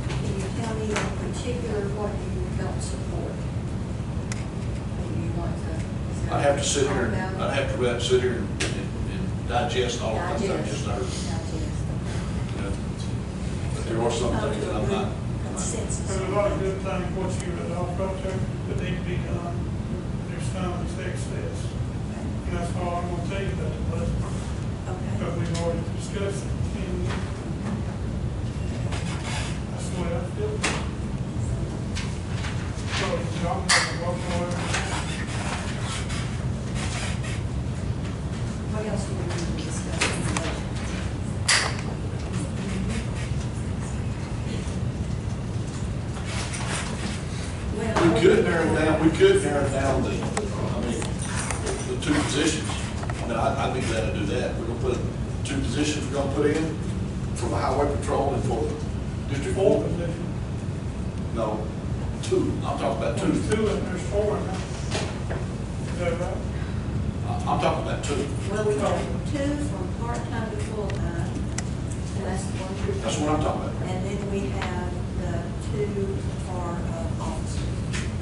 Can you tell me in particular what you don't support? Maybe you want to. is there I'd have to sit talk here, about it? I'd have to sit here and digest all of this I just heard. Digest. You know. But there are some things that I'm not. Consensus. There's a lot of good things, what you read off right there, that need to be done. There's some that's excess. And that's all I'm gonna tell you about the budget, Okay. because we've already discussed it. And that's the way I feel. So, y'all can walk away. What else do we need to discuss in the budget? Well, We could narrow down the, I mean, the 2 positions. I mean, I'd be glad to do that. We're gonna put 2 positions we're gonna put in for the highway patrol and for the district 4. Position. No, 2, I'm talking about 2. There's 2 and there's 4 now. Is that right? I'm talking about 2. Well, we have 2 from part-time to full-time, and that's the one. That's what I'm talking about. And then we have the 2 for officers.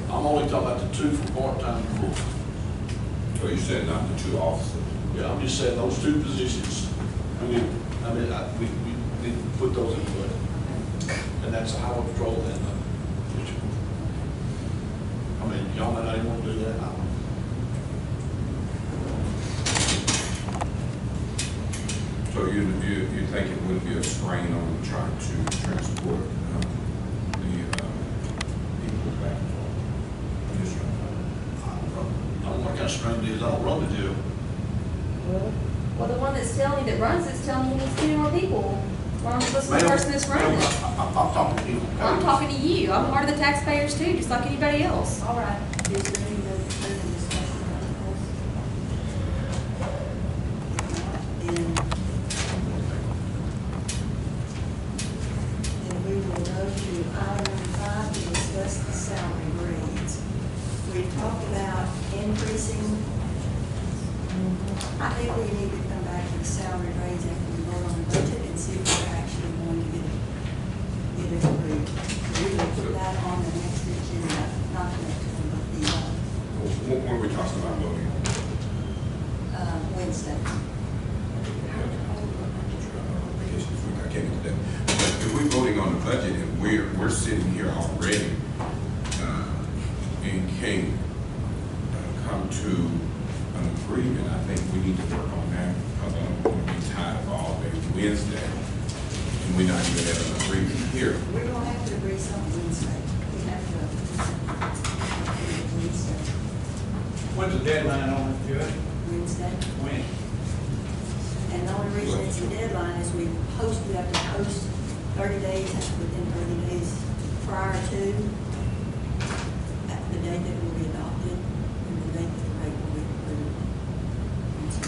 I'm only talking about the 2 from part-time to full-time. So you said not the 2 officers? Yeah, I'm just saying those 2 positions, we need to put those in play. And that's the highway patrol and the district. I mean, y'all might not even want to do that. I don't know. So you think it would be a strain on trying to transport the people back from district? I don't know what kind kinda strange is I don't run the jail. Well, the one that's telling you that runs it's telling you he needs 10 more people. Why don't you listen to the Ma'am, person that's running ma'am, it? I'm talking to you. Well, I'm talking to you. I'm part of the taxpayers too, just like anybody else. All right, is there any further discussion on this? Then we will go to item number 5 to discuss the salary grades. We talked about increasing, I think we need to come back to the salary grades after we vote on the budget and see if we're actually going to get it approved. We will put that on the next agenda, not the next one, but the, When are we talking about voting? Wednesday. I can't get that. But if we're voting on the budget and we're sitting here already, and can't come to an agreement, I think we need to work on that, because I'm going to be tired of all day Wednesday, and we're not even at an agreement here. We're gonna have to agree something Wednesday. We have to. Wednesday. When's the deadline on it, Judge? Wednesday. When? And the only reason it's a deadline is we have to post 30 days, within 30 days prior to the date that it will be adopted and the date that the rate will be approved. And so,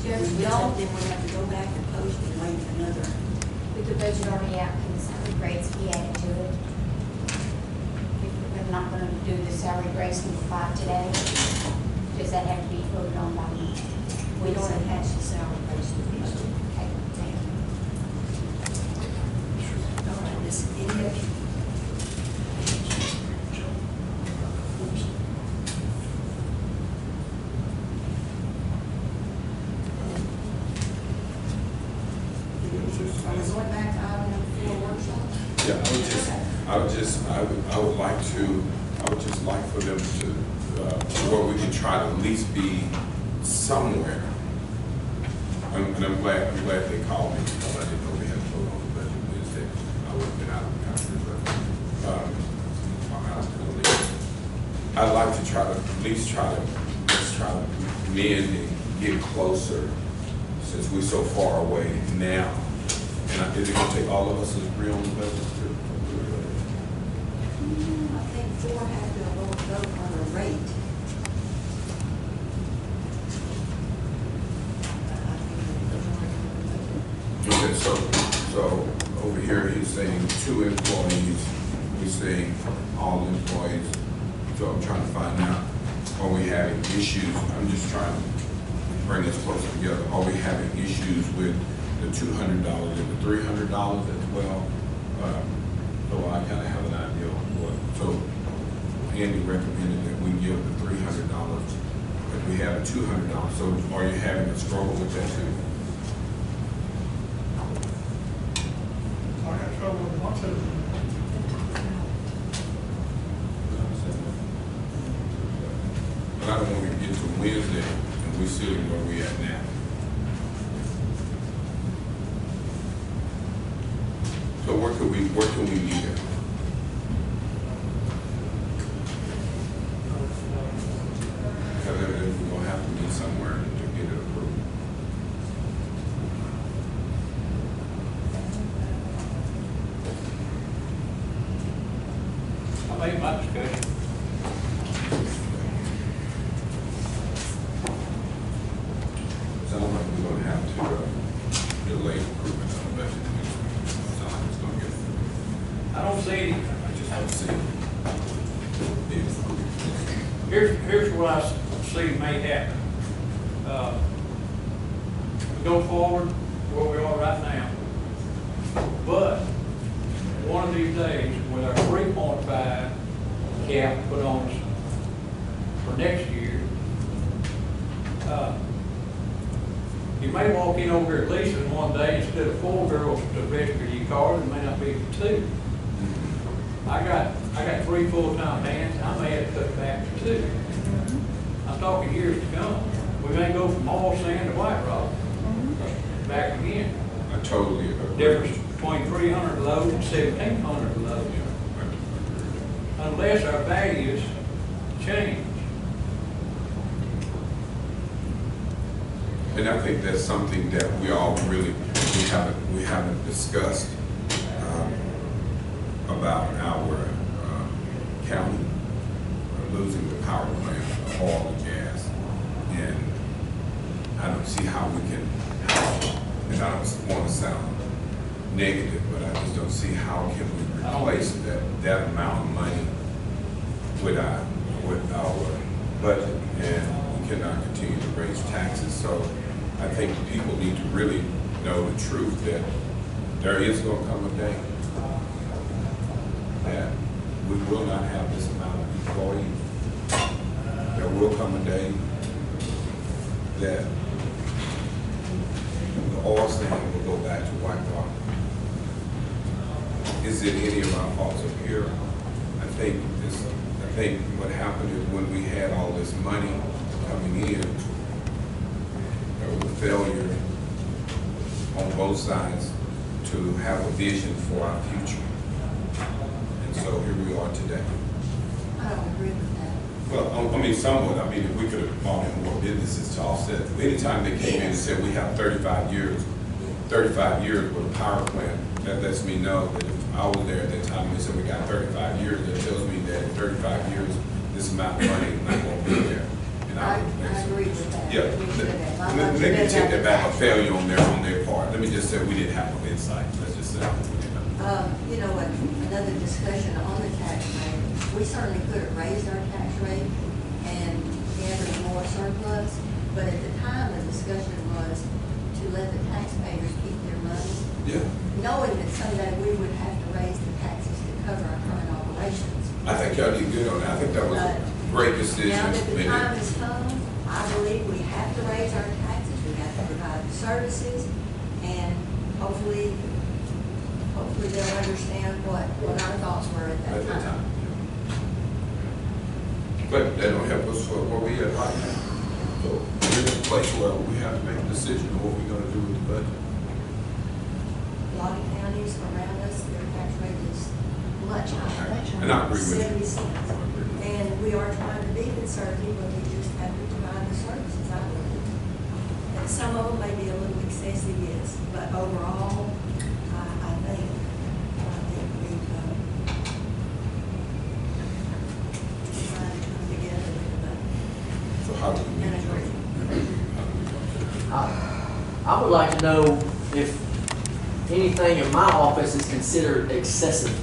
if we don't, then we have to go back and post and wait another. With the budget already out, can the salary grades be added to it? If we're not gonna do the salary grades number 5 today, does that have to be voted on by me? We don't attach the salary grades to the budget. Okay, thank you. All right, this, any of Are we going back to item number 4 workshop? Yeah, I would just like for them to, where we can try to at least be somewhere. And I'm glad they called me, because I didn't know we had to vote on the budget Wednesday. I would have been out of the country, but, I'd like to try to, at least let's try to mend and get closer, since we're so far away now. And is it gonna take all of us to agree on the budget too? I think 4 had to vote on the rate. Okay, so over here, he's saying 2 employees, we're saying all employees. So I'm trying to find out, are we having issues? I'm just trying to bring us closer together. Are we having issues with the $200 and the $300 as well? So I kind of have an idea on what. So Andy recommended that we give the $300, but we have $200. So are you having a struggle with that too? I got trouble with one of them. But I don't want to get to Wednesday and we're sitting where we at now. So where can we meet at? Because we're gonna have to meet somewhere to get it approved. I made my discussion. Sounds like we're gonna have to delay improvement on the budget. Sounds like it's gonna get. I don't see any. I just don't see it being approved. Here's what I see may happen. We go forward where we are right now. But one of these days, with our 3.5 cap put on us for next year, you may walk in over here at least in one day, instead of 4 girls to register your car, there may not be 2. I got 3 full-time hands, I may have to cut back to 2. I'm talking years to come. We may go from all sand to white rock, back again. I totally agree. Difference between 300 loads and 1,700 loads. Unless our values change. And I think that's something that we all really, we haven't discussed about our county losing the power plant, oil and gas. And I don't see how we can, and I don't want to sound negative, but I just don't see how can we replace that amount of money with our budget, and we cannot continue to raise taxes. So I think people need to really know the truth that there is going to come a day that we will not have this amount of employees. There will come a day that the oil sand will go back to Whitewater. Is it any of our faults up here? I think what happened is when we had all this money coming in, there was a failure on both sides to have a vision for our future. And so here we are today. I don't agree with that. Well, I mean, somewhat. I mean, if we could have brought in more businesses to offset. Anytime they came in and said we have 35 years with a power plant, that lets me know that if I was there at that time and they said we got 35 years, that tells me that in 35 years, this amount of money is not going to be there. And I agree with that. Yeah, let me take that back, a failure on their part. Let me just say we didn't have no insight. Let's just say. You know what, another discussion on the tax rate, we certainly could have raised our tax rate and gathered more surplus, but at the time, the discussion was to let the taxpayers keep their money. Yeah. Knowing that someday we would have to raise the taxes to cover our current operations. I think y'all did good on that. I think that was a great decision. Now that the time has come, I believe we have to raise our taxes, we have to provide the services, and hopefully they'll understand what our thoughts were at that time. But that don't help us for where we at right now. So we're in a place where we have to make a decision on what we're gonna do with the budget. A lot of counties around us, their tax rate is much higher. And I agree with you. 70 cents. And we are trying to be conservative, but we just have to provide the services, I believe. And some of them may be a little excessive, yes, but overall, I think we've tried to come together with So how do we an make agreement. I would like to know if anything in my office is considered excessive.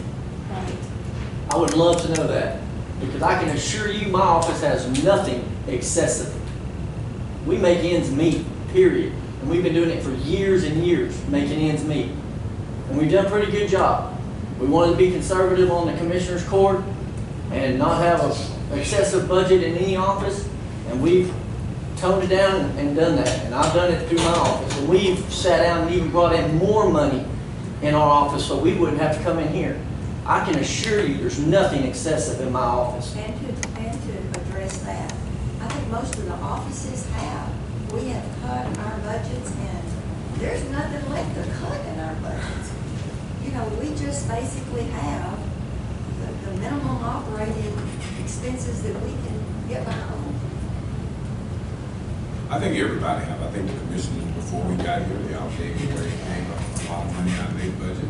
I would love to know that, because I can assure you my office has nothing excessive. We make ends meet, period. And we've been doing it for years and years, making ends meet. And we've done a pretty good job. We wanted to be conservative on the commissioner's court and not have an excessive budget in any office, and we've toned it down and done that. And I've done it through my office. And we've sat down and even brought in more money in our office so we wouldn't have to come in here. I can assure you there's nothing excessive in my office. And to address that, I think most of the offices we have cut our budgets, and there's nothing left to cut in our budgets. You know, we just basically have the minimum operating expenses that we can get by on. I think everybody have. I think the commissioners before we got here, they all gave a lot of money out of their budget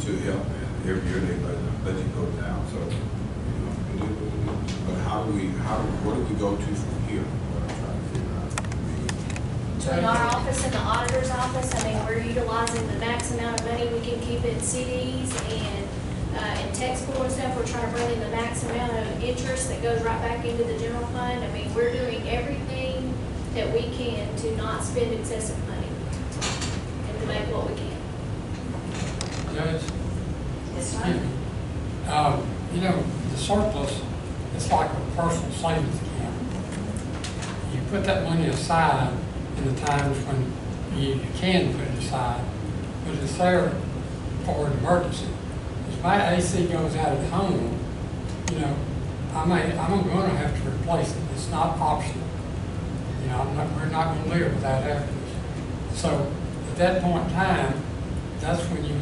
to help. And every year their budget goes down. So, you know, but what do we go to from here? What I'm trying to figure out. Between our office and the auditor's office, I mean, we're utilizing the max amount of money we can keep in CDs and taxable and stuff. We're trying to bring in the max amount of interest that goes right back into the general fund. I mean, we're doing everything that we can to not spend excessive money and to make what we can. Judge, Yes, excuse sir. me. You know, the surplus, it's like a personal savings account. You put that money aside in the times when you can put it aside, but it's there for an emergency. If my AC goes out at home, you know, I'm going to have to replace it. It's not optional. You know, we're not going to live without having this. So at that point in time, that's when you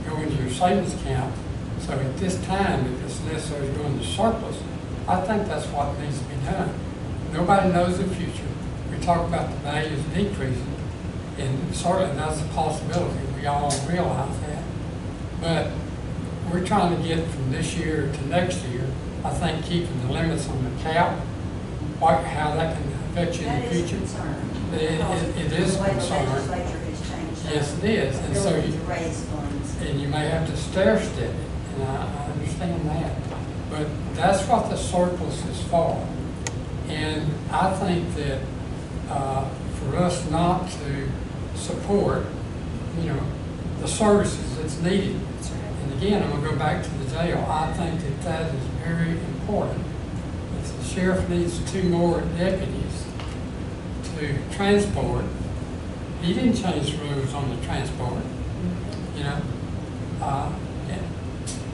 go into your savings account. So at this time, if it's necessary to go into surplus, I think that's what needs to be done. Nobody knows the future. we talk about the values decreasing, and certainly that's a possibility, we all realize that. But we're trying to get from this year to next year, I think keeping the limits on the cap, how that can affect you in the That is a future. concern. It is a The way the concern. legislature has changed. Yes, it is, and so Ability you, to raise funds. and you may have to stair step it, and I understand that. But that's what the surplus is for. And I think that, for us not to support, the services that's needed. And again, I'm gonna go back to the jail. I think that that is very important. If the sheriff needs 2 more deputies to transport, he didn't change the rules on the transport, and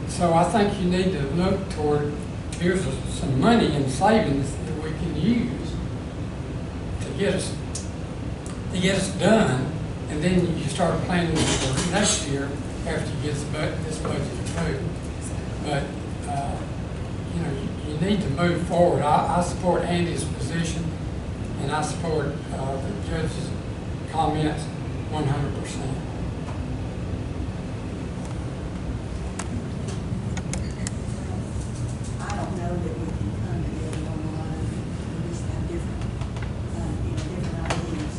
so I think you need to look toward, here's some money in savings that we can use to get us done, and then you start planning for next year after you get this budget approved. But, you need to move forward. I support Andy's position, and I support the judge's comments 100%. I don't know that we can come together on one, we just have different ideas.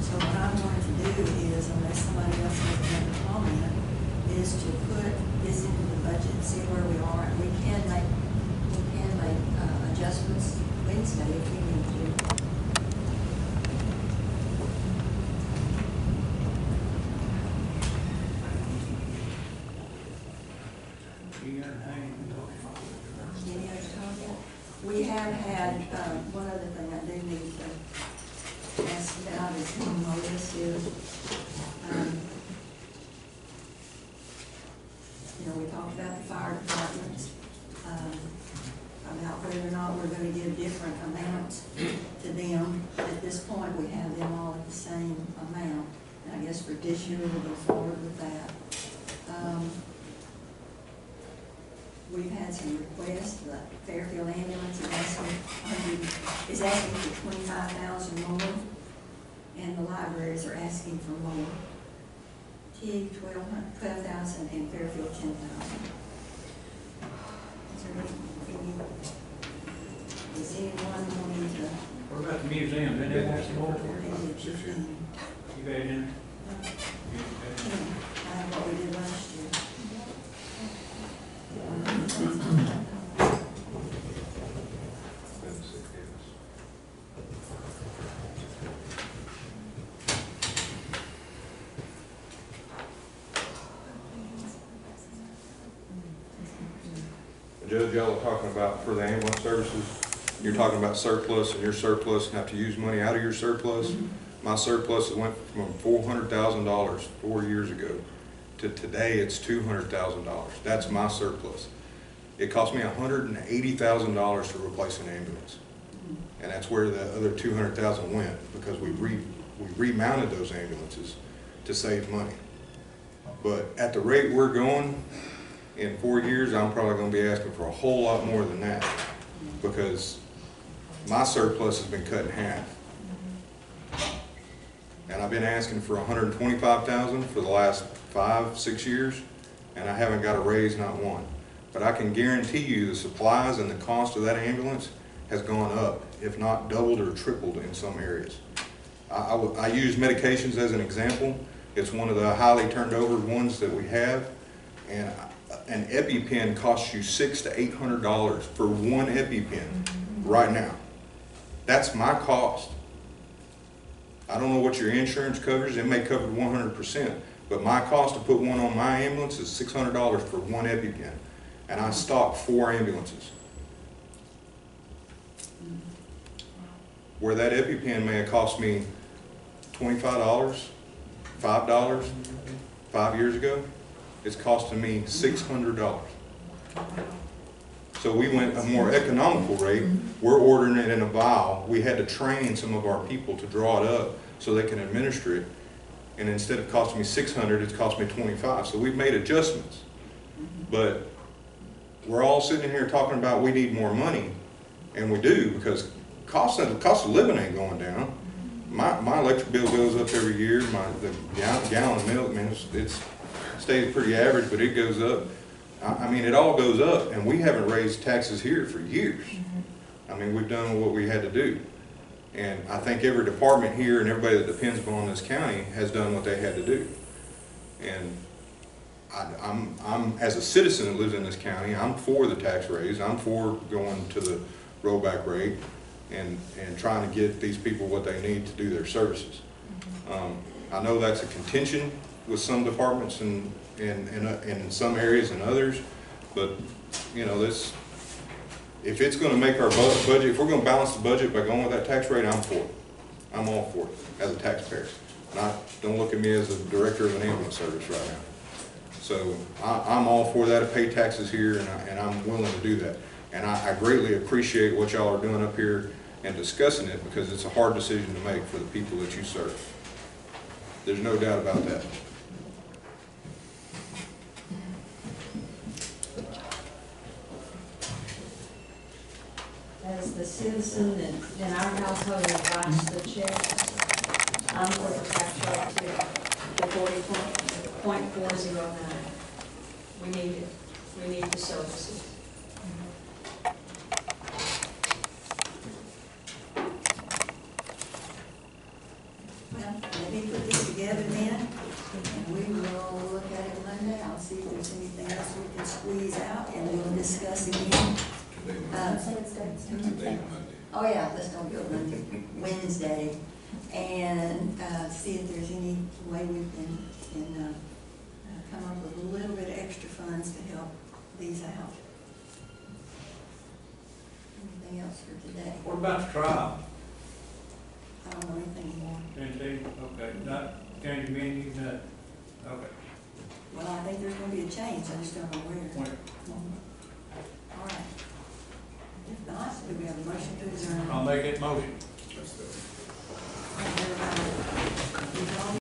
So what I'm going to do is, unless somebody else has another comment, is to put this into the budget, see where we are, and we can make adjustments Wednesday if we need to. Any other comment? We have had, one other thing I do need to ask about is on my list is, we talked about the fire departments, about whether or not we're gonna give different amounts to them. At this point, we have them all at the same amount. And I guess for this year, we'll go forward with that. We've had some requests. The Fairfield ambulance is asking for 25,000 more, and the libraries are asking for more. Teague 12,000 and Fairfield 10,000. Is anyone wanting to? What about the museum, didn't they want some more? You got it in there? I have what we did last year. Judge, y'all are talking about for the ambulance services, you're talking about surplus, and your surplus and have to use money out of your surplus. My surplus went from $400,000 4 years ago to today it's $200,000. That's my surplus. It cost me $180,000 to replace an ambulance. And that's where the other $200,000 went, because we remounted those ambulances to save money. But at the rate we're going, in 4 years, I'm probably gonna be asking for a whole lot more than that, because my surplus has been cut in half. And I've been asking for $125,000 for the last 5-6 years, and I haven't got a raise, not one. But I can guarantee you the supplies and the cost of that ambulance has gone up, if not doubled or tripled in some areas. I use medications as an example. It's one of the highly turned over ones that we have, and an EpiPen costs you $600 to $800 for one EpiPen right now. That's my cost. I don't know what your insurance covers. It may cover 100%, but my cost to put one on my ambulance is $600 for one EpiPen, and I stock 4 ambulances. Where that EpiPen may have cost me $25, $5, 5 years ago, it's costing me $600. So we went a more economical rate. We're ordering it in a vial. We had to train some of our people to draw it up so they can administer it. And instead of costing me $600, it's cost me $25. So we've made adjustments. But we're all sitting here talking about we need more money, and we do, because cost of living ain't going down. my electric bill goes up every year, the gallon of milk, man, it's stays pretty average, but it goes up. I mean, it all goes up, and we haven't raised taxes here for years. I mean, we've done what we had to do. And I think every department here and everybody that depends upon this county has done what they had to do. And I'm, as a citizen that lives in this county, I'm for the tax raise. I'm for going to the rollback rate and trying to get these people what they need to do their services. I know that's a contention with some departments and in some areas and others, but you know, this, if it's going to make our budget, if we're going to balance the budget by going with that tax rate, I'm for it. I'm all for it as a taxpayer. Don't look at me as a director of an ambulance service right now. So I'm all for that, to pay taxes here, and I'm willing to do that. And I greatly appreciate what y'all are doing up here and discussing it, because it's a hard decision to make for the people that you serve. There's no doubt about that. As the citizen in our household who writes the checks, I'm for the tax rate too, the 40.409. We need it. We need the services. Well, let me put this together then, and we will look at it Monday. I'll see if there's anything else we can squeeze out, and we'll discuss again. Oh yeah, let's don't go Monday, Wednesday, and see if there's any way we can come up with a little bit of extra funds to help these out. Anything else for today? What about the trial? I don't know anything more. Okay, not change the menu, nothing. Okay. Well, I think there's gonna be a change, I just don't know where. Where? All right. If not, do we have a motion to adjourn? I'll make it motion.